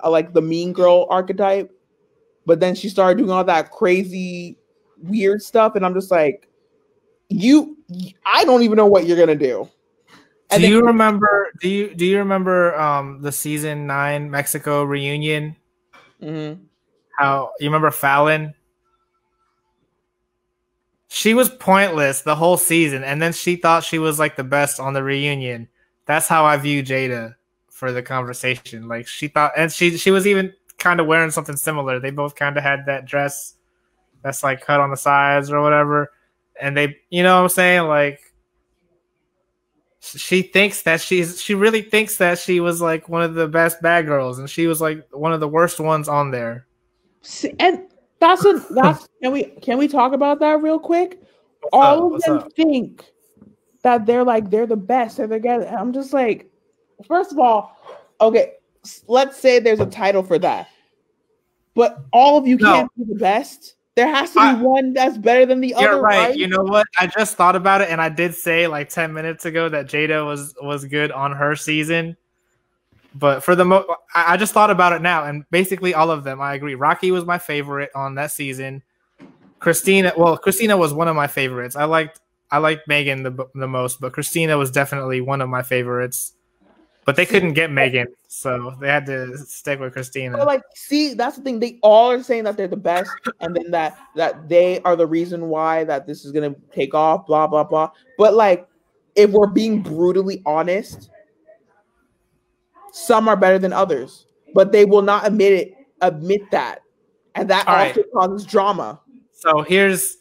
like the mean girl archetype, but then she started doing all that crazy, weird stuff, and I'm just like, I don't even know what you're gonna do. Do you remember the season 9 Mexico reunion? Mm-hmm. How you remember Fallon? She was pointless the whole season, and then she thought she was like the best on the reunion. That's how I view Jada for the conversation. Like she thought, and she was even kind of wearing something similar. They both kind of had that dress that's like cut on the sides or whatever, and they, you know what I'm saying, like. She really thinks that she was like one of the best bad girls, and she was like one of the worst ones on there. And that's can we talk about that real quick? All of them think that they're the best, and I'm just like, first of all, okay, let's say there's a title for that, but all of you can't be the best. There has to be one that's better than the other. You're right. You know what? I just thought about it, and I did say like 10 minutes ago that Jada was good on her season. But for I just thought about it now, and basically all of them, I agree. Rocky was my favorite on that season. Christina was one of my favorites. I liked Megan the most, but Christina was definitely one of my favorites. But they couldn't get Megan, so they had to stick with Christina. But that's the thing. They all are saying that they're the best, and then that they are the reason why that this is gonna take off. Blah blah blah. But if we're being brutally honest, some are better than others, but they will not admit that, and that also causes drama. So here's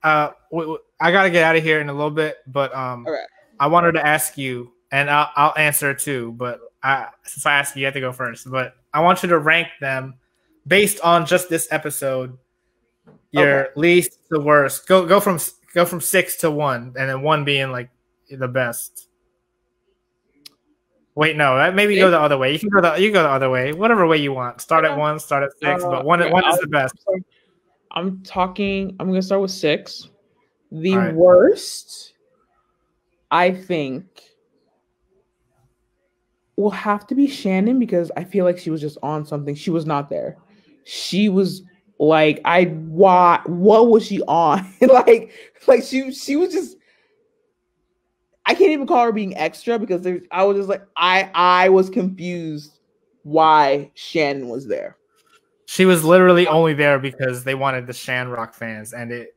I gotta get out of here in a little bit, but I wanted to ask you. And I'll answer too, but since I asked you, you have to go first. But I want you to rank them based on just this episode, your least to worst. Go from 6 to 1, and then 1 being like the best. Wait, no, maybe go the other way. You can go the other way, whatever way you want. Start at 1, start at 6, but one is the best. I'm gonna start with 6. The worst, I think, will have to be Shannon because I feel like she was just on something. She was not there. She was like, what was she on? like she was just, I can't even call her being extra because I was just like, I was confused why Shannon was there. She was literally only there because they wanted the Shamrock fans, and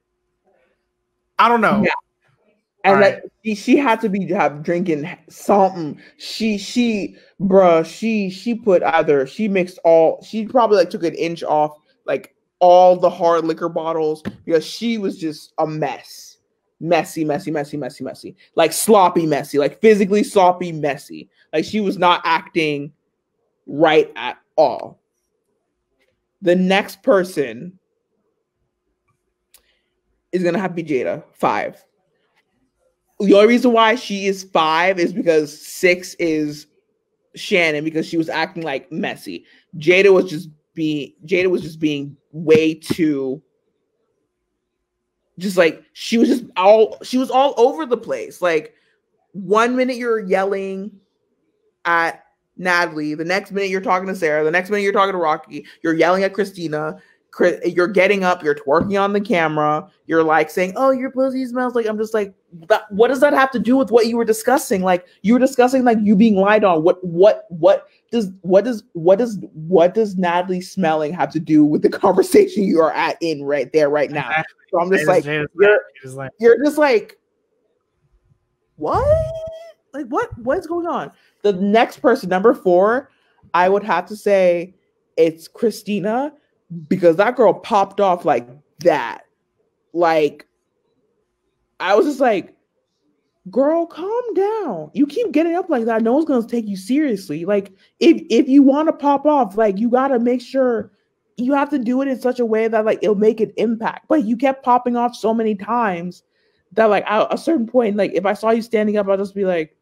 I don't know. Yeah. And like she had to be drinking something. She put either she mixed all. She probably like took an inch off like all the hard liquor bottles because she was just a mess, messy, like sloppy, messy, like physically sloppy, messy. Like she was not acting right at all. The next person is gonna have to be Jada, 5. The only reason why she is 5 is because 6 is Shannon because she was acting like messy. Jada was just being way too just like she was all over the place. Like 1 minute you're yelling at Natalie, the next minute you're talking to Sarah, the next minute you're talking to Rocky, you're yelling at Christina. You're getting up, you're twerking on the camera, you're like saying, "Oh, your pussy smells like." I'm just like, what does that have to do with what you were discussing? Like you were discussing like you being lied on. What does Natalie smelling have to do with the conversation you are in right there right now? So I'm just like, you're just like, what? Like what's going on? The next person, number 4, I would have to say it's Christina. Because that girl popped off like that. Like, I was just like, girl, calm down. You keep getting up like that. No one's going to take you seriously. Like, if you want to pop off, like, you got to make sure you have to do it in such a way that, like, it'll make an impact. But you kept popping off so many times that, like, at a certain point, like, if I saw you standing up, I'll just be like,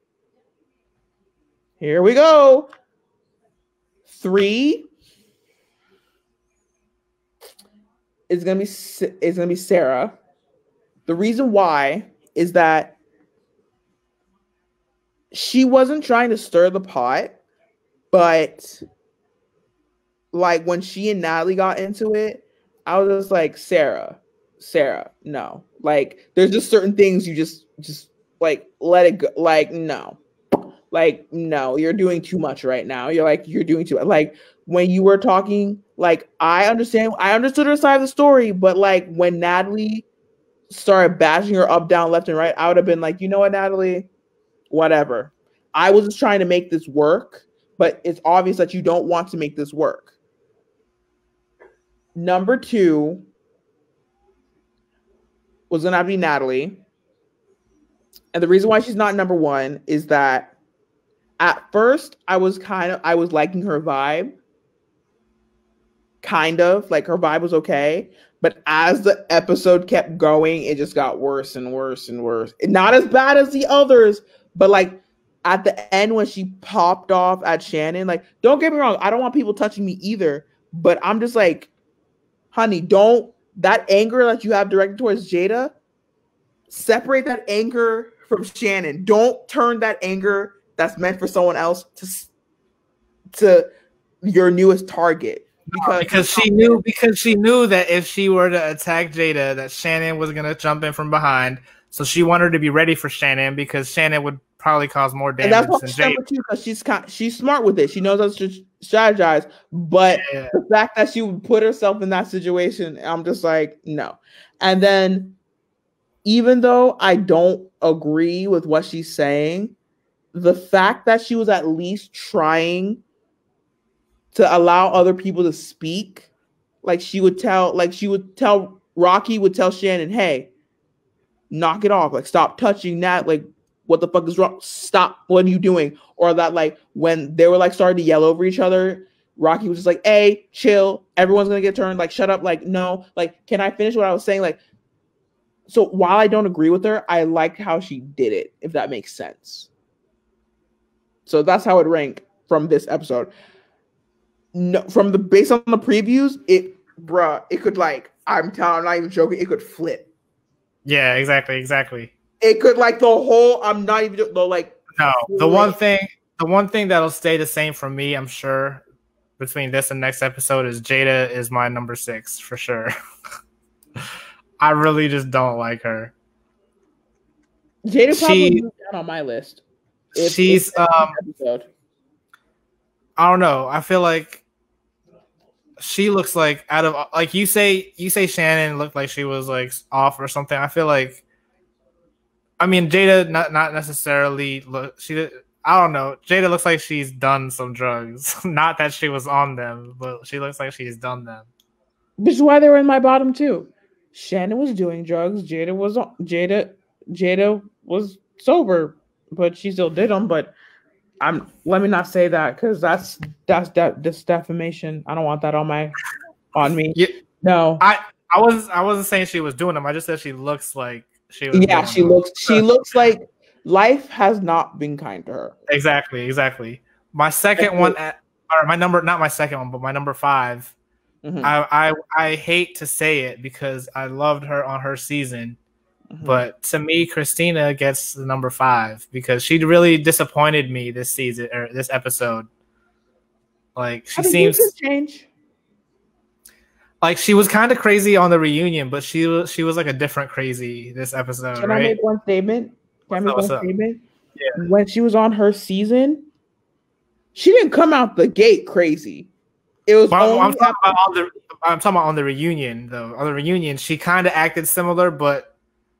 here we go. 3. It's gonna be Sarah. The reason why is that she wasn't trying to stir the pot, but like when she and Natalie got into it, I was just like, Sarah, no. Like there's just certain things you just like let it go. Like no, you're doing too much right now. You're doing too much. Like when you were talking, like I understood her side of the story, but like when Natalie started bashing her up, down, left, and right, I would have been like, you know what, Natalie, whatever. I was just trying to make this work, but it's obvious that you don't want to make this work. Number 2 was gonna be Natalie. And the reason why she's not number 1 is that at first I was liking her vibe. Kind of like her vibe was okay, but as the episode kept going, it just got worse and worse and worse. Not as bad as the others, but like at the end when she popped off at Shannon, like don't get me wrong, I don't want people touching me either, but I'm just like, honey, that anger that you have directed towards Jada, separate that anger from Shannon. Don't turn that anger that's meant for someone else to your newest target. Because she knew that if she were to attack Jada, that Shannon was gonna jump in from behind. So she wanted her to be ready for Shannon because Shannon would probably cause more damage. And that's what she's because she's smart with it. She knows how to strategize. But the fact that she would put herself in that situation, I'm just like, no. And then even though I don't agree with what she's saying, the fact that she was at least trying to allow other people to speak, Rocky would tell Shannon, hey, knock it off. Like, stop touching that. Like, what the fuck is wrong? Stop. What are you doing? Or that, like, when they were like starting to yell over each other, Rocky was just like, hey, chill. Everyone's going to get turned. Like, shut up. Like, no. Like, can I finish what I was saying? Like, so while I don't agree with her, I liked how she did it, if that makes sense. So that's how it ranked from this episode. No, based on the previews, it could like, I'm not even joking, it could flip. Yeah, exactly. It could like the whole. I'm not even like. No, the one thing that'll stay the same for me, I'm sure, between this and next episode is Jada is my number 6 for sure. I really just don't like her. Jada probably moved down on my list. She's I don't know. I feel like she looks like out of like you say Shannon looked like she was like off or something. I feel like I mean Jada not necessarily look she I don't know. Jada looks like she's done some drugs. Not that she was on them, but she looks like she's done them. Which is why they were in my bottom two. Shannon was doing drugs. Jada was sober, but she still did them. But let me not say that because that's defamation. I don't want that on me. Yeah, no. I wasn't saying she was doing them. I just said she looks like she was. Yeah, she looks like life has not been kind to her. Exactly. My second one, or my number, not my second one, but my number 5. Mm-hmm. I hate to say it because I loved her on her season, but to me, Christina gets the number 5 because she really disappointed me this season or this episode. Like she seems change. Like she was kind of crazy on the reunion, but she was like a different crazy this episode. Can right? I make one statement? Yeah. When she was on her season, she didn't come out the gate crazy. It was. I'm talking about on the reunion though. On the reunion, she kind of acted similar, but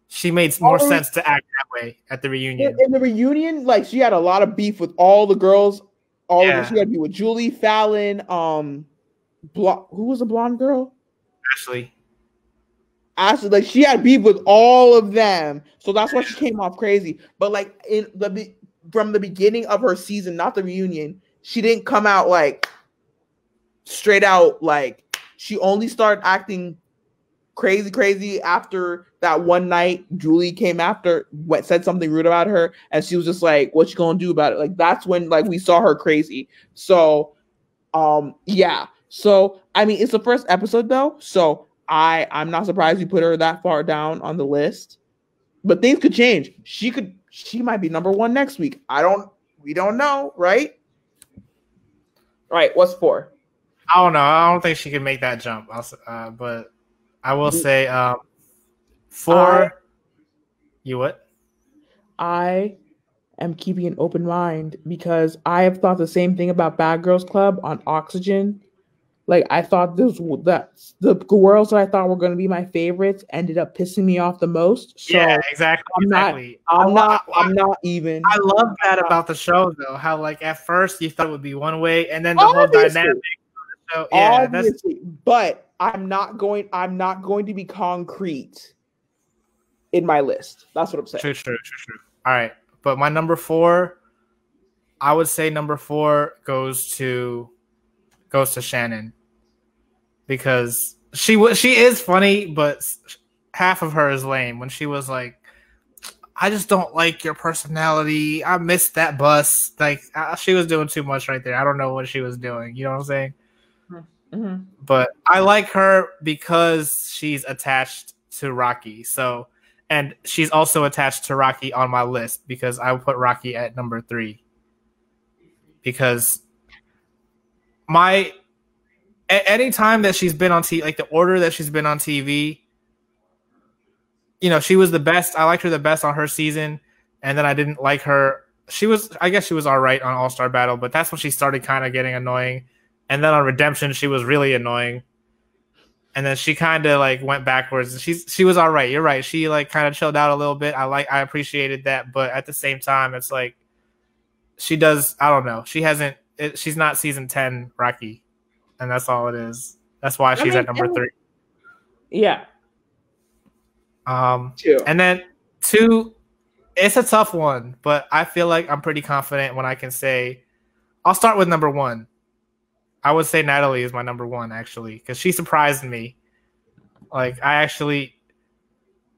she made more sense to act that way at the reunion. In the reunion, like she had a lot of beef with all the girls. She had to be with Julie, Fallon, who was the blonde girl? Ashley, like she had beef with all of them, so that's why she came off crazy. But like from the beginning of her season, not the reunion, she didn't come out like straight out. Like she only started acting crazy after that one night. Julie came after, said something rude about her, and she was just like, "What you gonna do about it?" Like that's when like we saw her crazy. So, yeah. So I mean, it's the first episode though, so I'm not surprised you put her that far down on the list. But things could change. She might be number 1 next week. We don't know, right? All right, what's 4? I don't know. I don't think she can make that jump. But I will say 4. You what? I am keeping an open mind because I have thought the same thing about Bad Girls Club on Oxygen. Like I thought the girls that I thought were going to be my favorites ended up pissing me off the most. So yeah, exactly. I'm not even. I love that about the show though. How like at first you thought it would be one way, and then the whole dynamic. So, yeah, but I'm not going to be concrete in my list. That's what I'm saying. True. All right, but my number 4, I would say number 4 goes to Shannon. Because she is funny, but half of her is lame. When she was like, "I just don't like your personality. I missed that bus." Like she was doing too much right there. I don't know what she was doing. You know what I'm saying? Mm-hmm. But I like her because she's attached to Rocky. So, and she's also attached to Rocky on my list because I would put Rocky at number 3. Because any time that she's been on TV, like the order that she's been on TV, you know, she was the best. I liked her the best on her season, and then I didn't like her. I guess she was all right on All-Star Battle, but that's when she started kind of getting annoying. And then on Redemption, she was really annoying. And then she kind of like went backwards. She was all right. You're right. She like kind of chilled out a little bit. I appreciated that, but at the same time, it's like she does. I don't know. She's not season 10 Rocky. And that's all it is. That's why she's at number 3. Yeah. 2. And then 2, it's a tough one, but I feel like I'm pretty confident when I can say, I'll start with number 1. I would say Natalie is my number 1 actually, because she surprised me. Like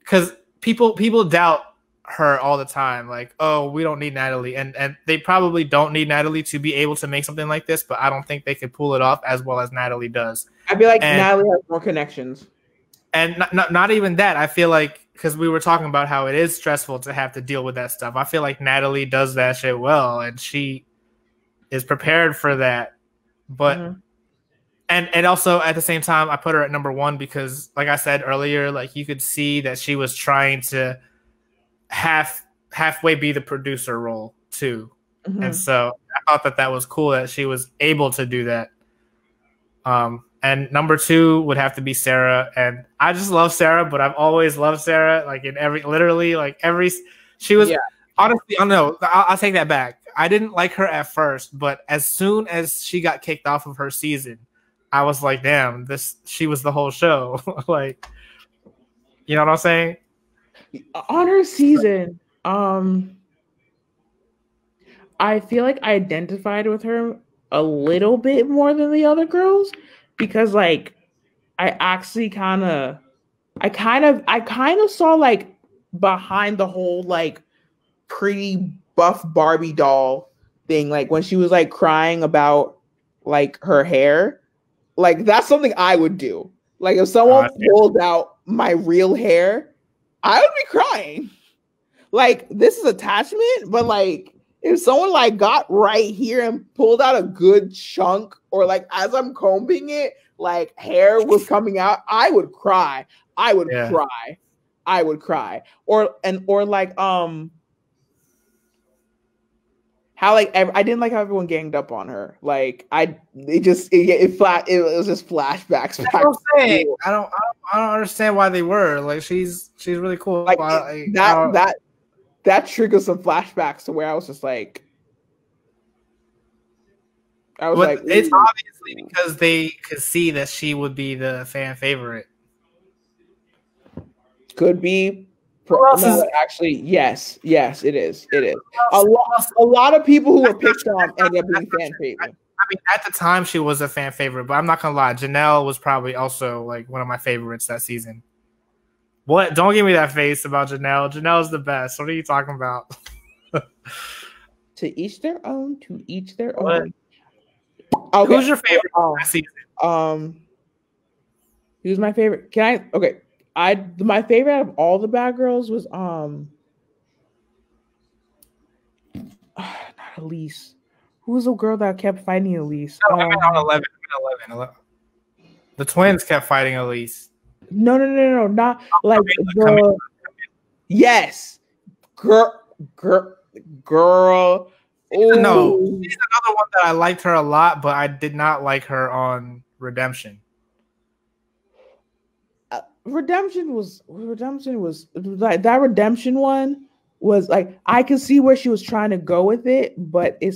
because people doubt her all the time, like, oh, we don't need Natalie, and they probably don't need Natalie to be able to make something like this, but I don't think they could pull it off as well as Natalie does. I feel like Natalie has more connections, and not even that. I feel like because we were talking about how it is stressful to have to deal with that stuff. I feel like Natalie does that shit well, and she is prepared for that. But and also at the same time, I put her at number 1 because, like I said earlier, like you could see that she was trying to halfway be the producer role too. And so I thought that was cool that she was able to do that. And number 2 would have to be Sarah. And I just love Sarah, but I've always loved Sarah. Like she was honestly, I don't know. I'll take that back. I didn't like her at first, but as soon as she got kicked off of her season, I was like, damn, she was the whole show. Like, you know what I'm saying? On her season, I feel like I identified with her a little bit more than the other girls because like I kind of saw like behind the whole like pretty buff Barbie doll thing, like when she was like crying about like her hair. Like that's something I would do. Like if someone pulled out my real hair, I would be crying. Like this is attachment, but like if someone like got right here and pulled out a good chunk, or like as I'm combing it, like hair was coming out, I would cry. I would cry. Or like how like I didn't like how everyone ganged up on her. Like it was just flashbacks. That's what I'm saying. I don't understand why they were like she's really cool. Like that triggered some flashbacks to where I was just like, it's obviously because they could see that she would be the fan favorite. Could be. Actually, yes, it is. A lot of people who were picked on ended up being fan favorite. I mean, at the time she was a fan favorite, but I'm not gonna lie, Janelle was probably also like one of my favorites that season. What? Don't give me that face about Janelle. Janelle's the best. What are you talking about? To each their own. Okay. Who's your favorite that season? Who's my favorite? My favorite out of all the bad girls was not Elise. Who was the girl that kept fighting Elise? No, I mean on 11. The twins kept fighting Elise. No, not like the. Yes, girl. No, she's another one that I liked her a lot, but I did not like her on Redemption. Redemption was like that. Redemption one was like I could see where she was trying to go with it, but it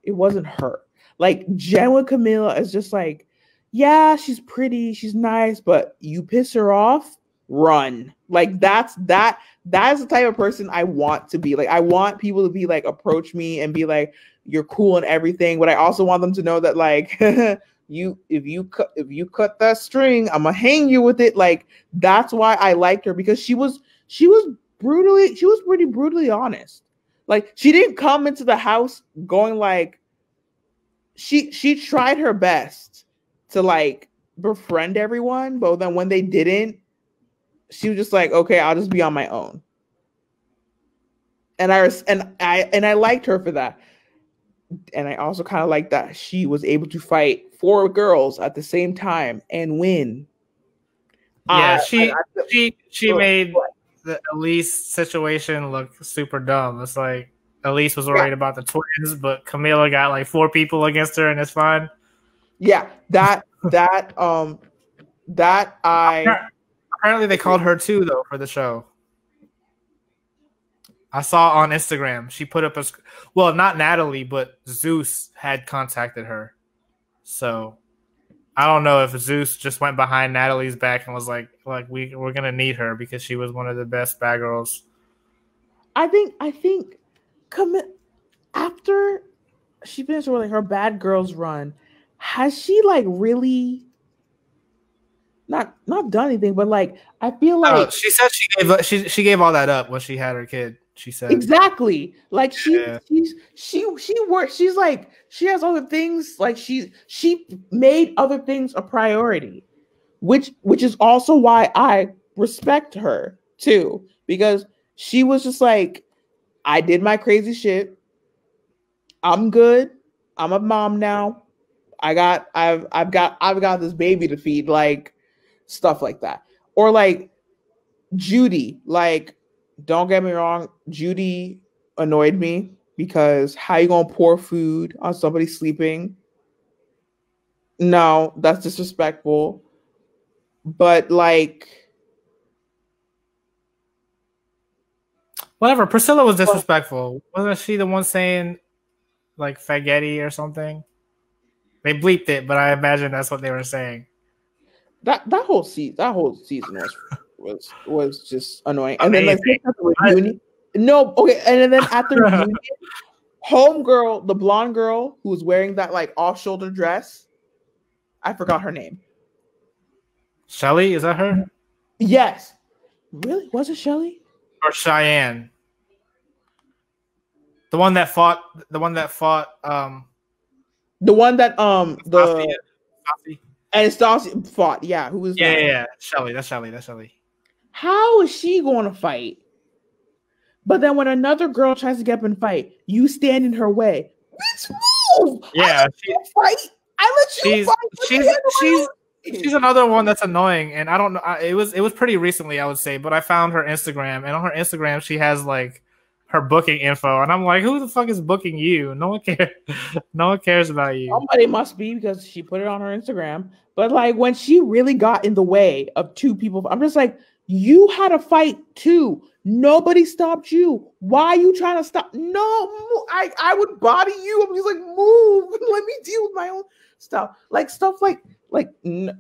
wasn't her. Like Jen with Camilla is just like, yeah, she's pretty, she's nice, but you piss her off, run. Like that is the type of person I want to be. Like I want people to be like approach me and be like, you're cool and everything, but I also want them to know that like if you cut that string, I'm gonna hang you with it. Like that's why I liked her, because she was pretty brutally honest. Like she didn't come into the house going like she tried her best to like befriend everyone, but then when they didn't, she was just like, okay, I'll just be on my own. And I liked her for that. And I also kind of like that she was able to fight 4 girls at the same time and win. Yeah, she made the Elise situation look super dumb. It's like Elise was worried about the twins, but Camila got like 4 people against her, and it's fine. Yeah, apparently they called her too though for the show. I saw on Instagram she put up not Natalie, but Zeus had contacted her. So I don't know if Zeus just went behind Natalie's back and was like we're gonna need her because she was one of the best bad girls. I think after she finished with like her bad girls run, has she like really not done anything? But like I feel like she said she gave all that up when she had her kid. She said exactly like she works. She's like she has other things. Like she made other things a priority, which is also why I respect her too, because she was just like, I did my crazy shit. I'm good. I'm a mom now. I've got this baby to feed, like stuff like that. Or like Judy, like don't get me wrong, Judy annoyed me because how you gonna pour food on somebody sleeping? No, that's disrespectful. But like, Whatever. Priscilla was disrespectful. Wasn't she the one saying like spaghetti or something? They bleeped it, but I imagine that's what they were saying. that whole season was just annoying. And Amazing. then like at the reunion, no, okay, and then at the reunion, homegirl, the blonde girl who was wearing that like off-shoulder dress, I forgot her name. Shelly, is that her? Yes. Really? Was it Shelly? Or Cheyenne? The one that fought the one that Anastasia fought. Yeah, who was that? Yeah. Shelly. That's Shelly. How is she going to fight? But then when another girl tries to get up and fight, you stand in her way. Bitch, move! Yeah, I let you fight. She's another one that's annoying, and I don't know. It was pretty recently, I would say, but I found her Instagram, and on her Instagram, she has like her booking info, and I'm like, who the fuck is booking you? No one cares. No one cares about you. Somebody must be, because she put it on her Instagram. But like when she really got in the way of two people, I'm just like, you had a fight too. Nobody stopped you. Why are you trying to stop? No, I would body you. I'm just like, move. Let me deal with my own stuff. Like stuff like. And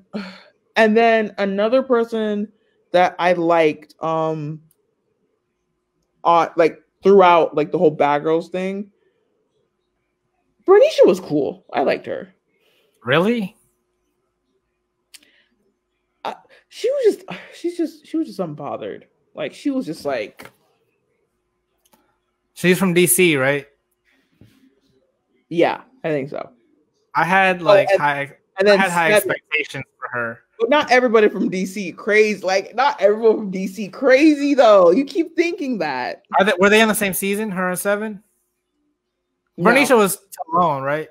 then another person that I liked, like throughout like the whole Bad Girls thing, Bernicia was cool. I liked her. Really? She was just unbothered. Like she was just like. She's from DC, right? Yeah, I think so. I had like high expectations for her. But not everybody from DC crazy. Like not everyone from DC crazy though. You keep thinking that. Were they in the same season? Her and Seven. No. Bernicia was alone, right?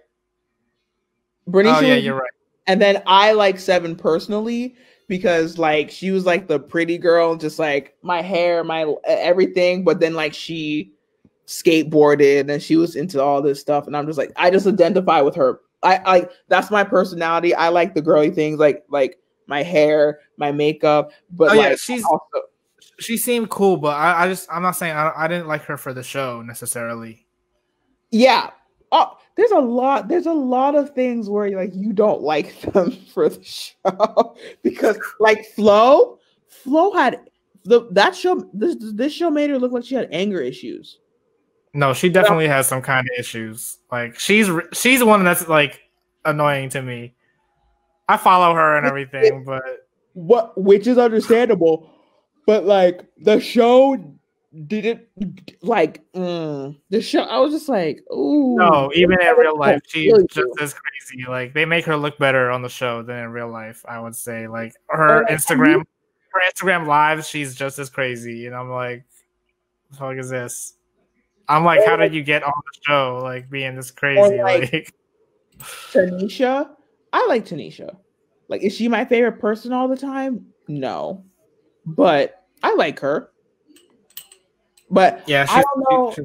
Bernicia. Oh yeah, you're right. And then I like Seven personally because like she was like the pretty girl, just like my hair, my everything. But then like she skateboarded and she was into all this stuff, and I'm just like I just identify with her. I that's my personality. I like the girly things, like my hair, my makeup. But she seemed cool, but I'm not saying I didn't like her for the show necessarily. Yeah. Oh, there's a lot of things where like you don't like them for the show because like Flo had this show made her look like she had anger issues. No, she definitely has some kind of issues. Like she's the one that's like annoying to me. I follow her and everything, which is understandable. But like the show didn't like the show. I was just like, ooh. No, even in real life, she's just as crazy. Like they make her look better on the show than in real life. I would say, like her Instagram lives, she's just as crazy. And I'm like, what the fuck is this? I'm like, how did you get on the show? Like being this crazy, like Tanisha. I like Tanisha. Like, is she my favorite person all the time? No, but I like her. But yeah, I don't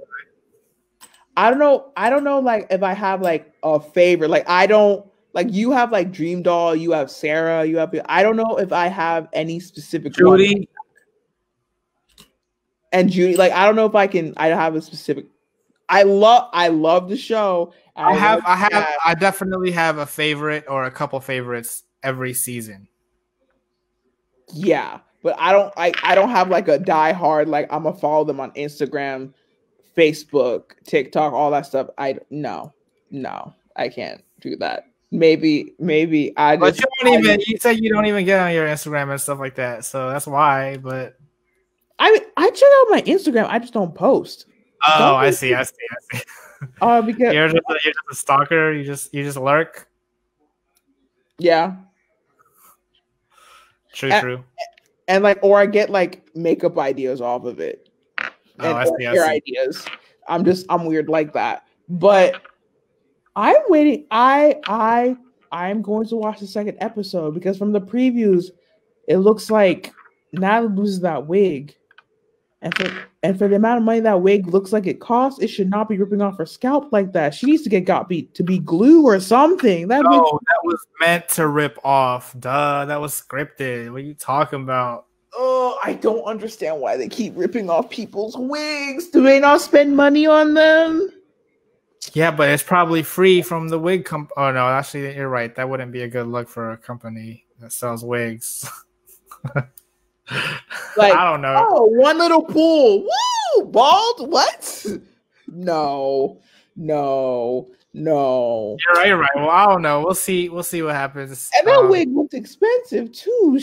know. Like, if I have like a favorite, like I don't like you have like Dream Doll, you have Sarah, you have. I don't know if I have any specific Judy. One. And Judy, like I don't know if I have a specific. I love the show. I definitely have a favorite or a couple favorites every season. Yeah, but I don't have like a diehard like I'm gonna follow them on Instagram, Facebook, TikTok, all that stuff. No, I can't do that. Maybe I just. But you said you don't even get on your Instagram and stuff like that, so that's why. But I check out my Instagram. I just don't post. Oh, I see. Because you're just a stalker. You just lurk. Yeah. True. And like, or I get like makeup ideas off of it. I see. Ideas. I'm weird like that. But I'm waiting. I'm going to watch the second episode because from the previews, it looks like Natalie loses that wig. And for the amount of money that wig looks like it costs, it should not be ripping off her scalp like that. She needs to get to be glue or something. That was meant to rip off. Duh, that was scripted. What are you talking about? Oh, I don't understand why they keep ripping off people's wigs. Do they not spend money on them? Yeah, but it's probably free from the wig company. Oh no, actually, you're right. That wouldn't be a good look for a company that sells wigs. Like, I don't know. Oh, one little pool. Woo! Bald? What? No. You're right. You're right. Well, I don't know. We'll see what happens. And that wig looked expensive too.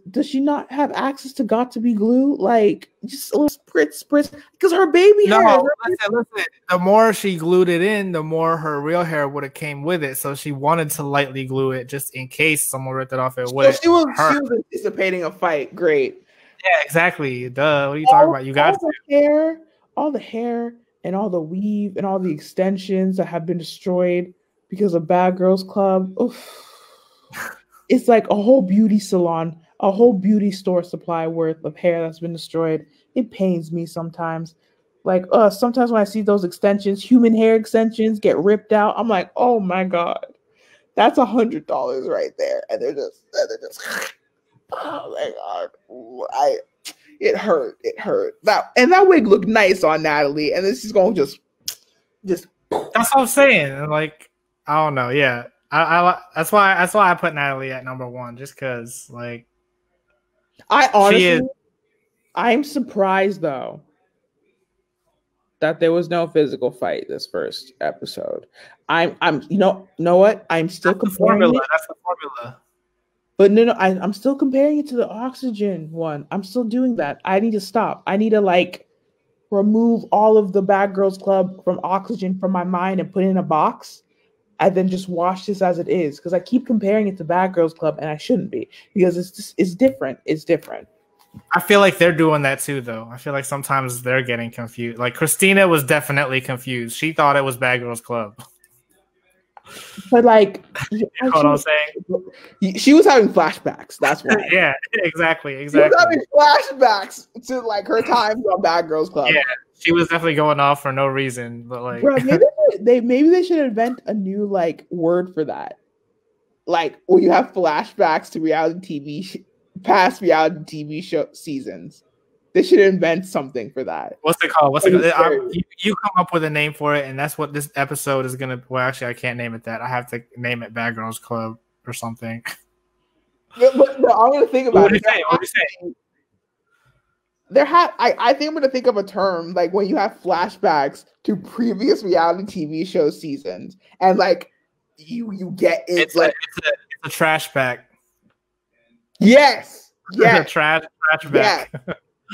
Does she not have access to got to be glue? Like just a little spritz because her baby hair. No, listen. The more she glued it in, the more her real hair would have came with it. So she wanted to lightly glue it just in case someone ripped it off. It would. She was anticipating a fight. Great. Yeah, exactly. Duh. What are you talking about? You got all the hair and all the weave and all the extensions that have been destroyed because of Bad Girls Club. Oof. It's like a whole beauty salon, a whole beauty store supply worth of hair that's been destroyed. It pains me sometimes. Like, sometimes when I see those extensions, human hair extensions get ripped out, I'm like, oh my God, that's $100 right there. And they're just, oh my God. It hurt. That wig looked nice on Natalie. And this is going to just. That's what I'm saying. Like, I don't know. Yeah. That's why I put Natalie at number 1, just because, like, I'm surprised though that there was no physical fight this first episode. I'm you know what? I'm still comparing it. That's the formula. But no, I'm still comparing it to the Oxygen one. I'm still doing that. I need to stop. I need to remove all of the Bad Girls Club from Oxygen from my mind and put it in a box. And then just watch this as it is, because I keep comparing it to Bad Girls Club, and I shouldn't be, because it's different. It's different. I feel like they're doing that too, though. I feel like sometimes they're getting confused. Like Christina was definitely confused. She thought it was Bad Girls Club. But you know what I'm saying? She was having flashbacks. That's why. Yeah, exactly. She was having flashbacks to her times on Bad Girls Club. Yeah, she was definitely going off for no reason. But bro, maybe they should invent a new word for that. When you have flashbacks to past reality TV show seasons. They should invent something for that. What's it called? You come up with a name for it, and that's what this episode is gonna. Well, actually, I can't name it that. I have to name it Bad Girls Club or something. But no, I'm gonna think about it. What do you say? I think I'm gonna think of a term when you have flashbacks to previous reality TV show seasons, and you get it. It's a trash back. Yes. trash back.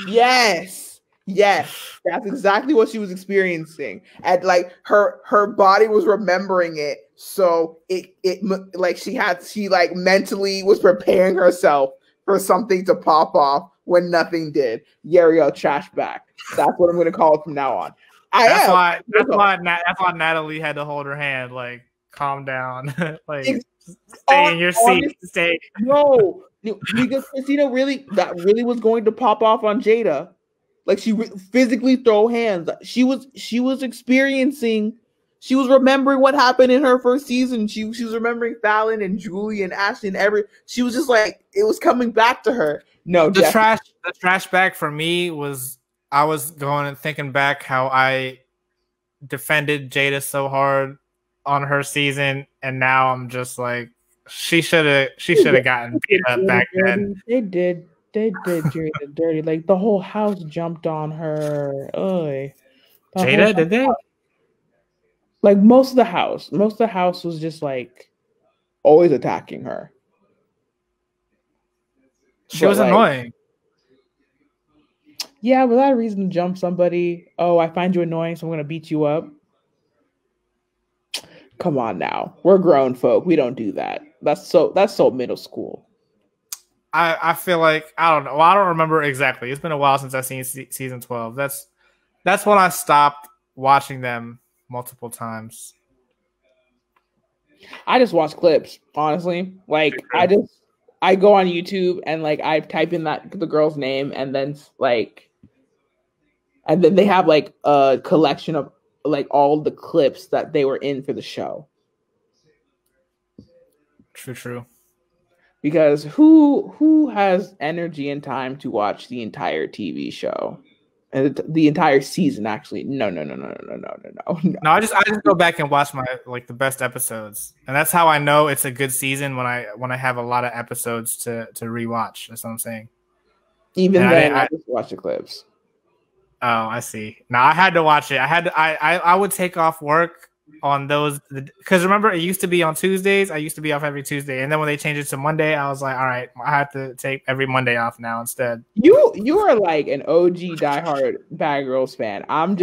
Yes. That's exactly what she was experiencing. And her body was remembering it. So it she mentally was preparing herself for something to pop off when nothing did. Yariel trash back. That's what I'm going to call it from now on. That's why Natalie had to hold her hand. Calm down. Stay in your seat. Stay. No, because Christina really was going to pop off on Jada. She physically throw hands. She was experiencing. She was remembering what happened in her first season. She was remembering Fallon and Julie and Ashley and she was just it was coming back to her. No, the trash back for me was I was going and thinking back how I defended Jada so hard on her season, and now I'm just she should have gotten beat up back then. They did Jada dirty. The whole house jumped on her. Jada, did they? Most of the house was just always attacking her. She was annoying. Yeah, without a reason to jump somebody. Oh, I find you annoying, so I'm gonna beat you up. Come on now. We're grown folk. We don't do that. That's so middle school. I feel I don't know. Well, I don't remember exactly. It's been a while since I've seen season 12. That's when I stopped watching them multiple times. I just watch clips, honestly. I go on YouTube and like I type in the girl's name and then they have like a collection of like all the clips that they were in for the show. True. Because who has energy and time to watch the entire TV show? And the entire season, actually. No. No, I just go back and watch my like the best episodes, and that's how I know it's a good season when I have a lot of episodes to rewatch. That's what I'm saysaying. Even then, I just watch the clips. Oh, I see. Now I had to watch it. I would take off work on those because remember it used to be on Tuesdays. I used to be off every Tuesday, and then when they changed it to Monday, I was like, all right, I have to take every Monday off now instead. You are like an OG diehard Bad Girls fan. I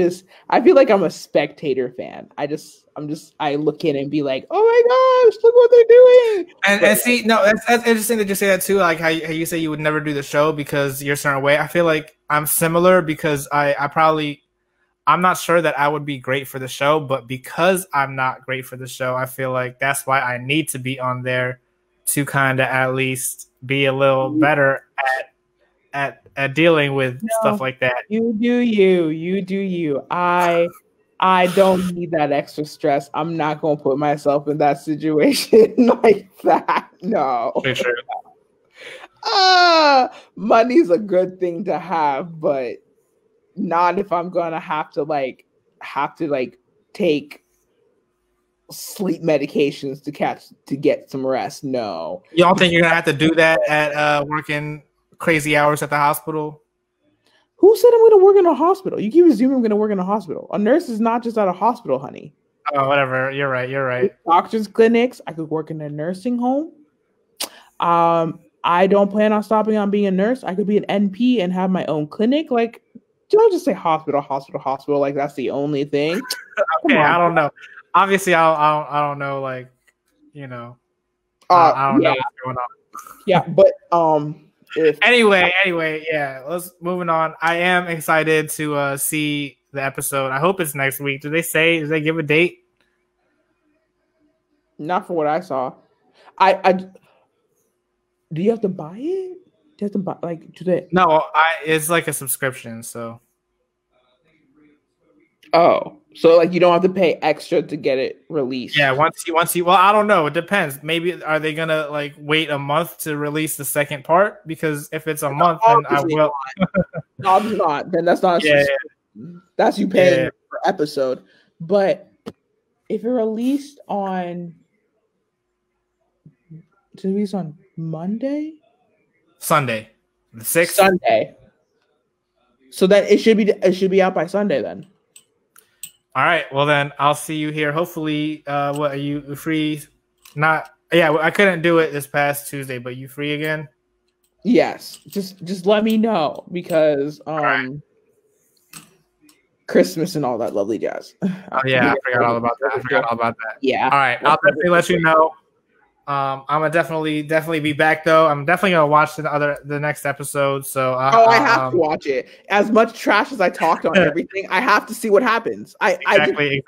feel like I'm a spectator fan. I look in and be like, oh my gosh, look what they're doing. And see, no, that's interesting that you say that too. Like how you say you would never do the show because you're a certain way. I feel like I'm similar because I'm not sure that I would be great for the show, but because I'm not great for the show, I feel like that's why I need to be on there to kind of at least be a little better at dealing with stuff like that. You do you. I don't need that extra stress. I'm not gonna put myself in that situation like that. No. True. Money's a good thing to have, but not if I'm gonna have to take sleep medications to get some rest. No. You don't think you're gonna have to do that at working crazy hours at the hospital? Who said I'm gonna work in a hospital? You keep assuming I'm gonna work in a hospital. A nurse is not just at a hospital, honey. Oh, whatever. You're right. Doctors' clinics. I could work in a nursing home. I don't plan on stopping on being a nurse. I could be an NP and have my own clinic. Like, don't just say hospital. Like that's the only thing. Okay, I don't know. Obviously, I don't know. Like, you know, I don't know what's going on. Yeah, but Anyway, yeah. Let's moving on. I am excited to see the episode. I hope it's next week. Did they give a date? Not for what I saw. I do you have to buy it? Do you have to buy No, it's like a subscription, so. Oh, so like you don't have to pay extra to get it released. Yeah, once you well, I don't know. It depends. Maybe are they gonna like wait a month to release the second part? Because if it's a month, then I will. Obviously not. Then that's not. Yeah. That's you paying per episode. But if it released on Sunday, the 6th. Sunday. So then it should be out by Sunday then. All right. Well then, I'll see you here. Hopefully, what are you free? I couldn't do it this past Tuesday, but you free again? Yes. Just let me know because right. Christmas and all that lovely jazz. Oh yeah, I forgot all about that. Yeah. All right. I'll definitely let you know. I'm gonna definitely be back though. I'm definitely gonna watch the next episode. So I have to watch it. As much trash as I talked on everything, I have to see what happens. Exactly.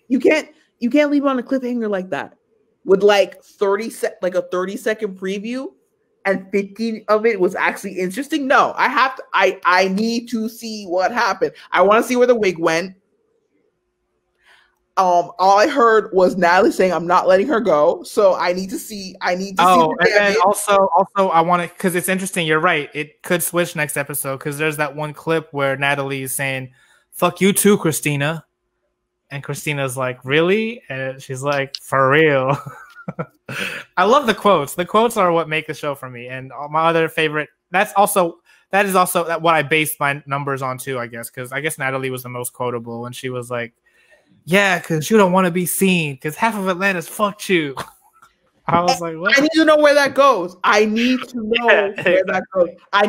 You can't leave on a cliffhanger like that with like a 30-second preview and 15 of it was actually interesting. No, I need to see what happened. I want to see where the wig went. All I heard was Natalie saying, "I'm not letting her go." So I need to see. And then also, I want to because it's interesting. You're right. It could switch next episode because there's that one clip where Natalie is saying, "Fuck you too, Christina," and Christina's like, "Really?" And she's like, "For real." I love the quotes. The quotes are what make the show for me. And my other favorite. That is also what I based my numbers on too. I guess because Natalie was the most quotable, and she was like. Yeah, because you don't want to be seen. Because half of Atlanta's fucked you. I was like, what? I need to know where that goes. I need to know where that goes. I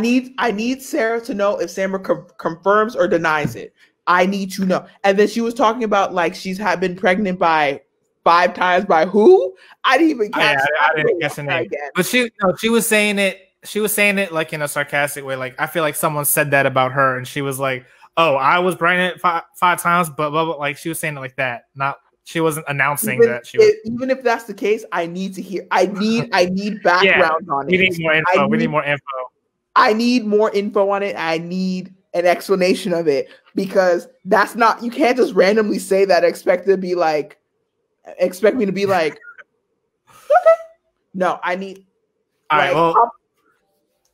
need Sarah to know if Samara confirms or denies it. I need to know. And then she was talking about like she's been pregnant by 5 times by who? I didn't even catch. I didn't guess the name. But she was saying it. She was saying it like in a sarcastic way. Like I feel like someone said that about her, and she was like. Oh, I was pregnant 5 times, but like she was saying it like that. announcing even that she was. Even if that's the case, I need to hear. I need background on it. We need more info. We need more info. I need more info on it. I need an explanation of it, because that's not, you can't just randomly say that expect me to be like, okay. No, I need. All right. Well,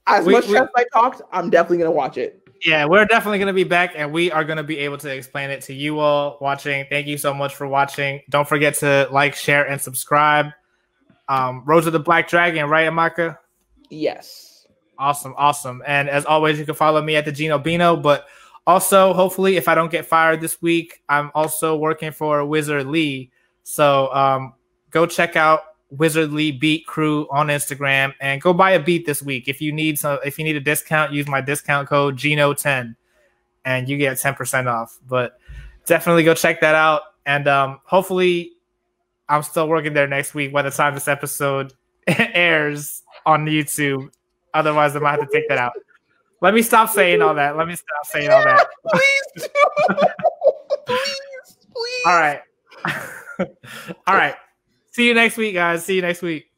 as much as I talked, I'm definitely gonna watch it. Yeah, we're definitely gonna be back, and we are gonna be able to explain it to you all watching. Thank you so much for watching. Don't forget to like, share, and subscribe. Rose of the Black Dragon, right, Amaka? Yes. Awesome. And as always, you can follow me at the Gino Bino. But also, hopefully, if I don't get fired this week, I'm also working for Wizard Lee. So go check out Wizard Lee Beat Crew on Instagram and go buy a beat this week. If you need a discount, use my discount code Gino10 and you get 10% off. But definitely go check that out. And hopefully, I'm still working there next week by the time this episode airs on YouTube. Otherwise, I might have to take that out. Let me stop saying all that. Please do. Please. All right. All right. See you next week, guys. See you next week.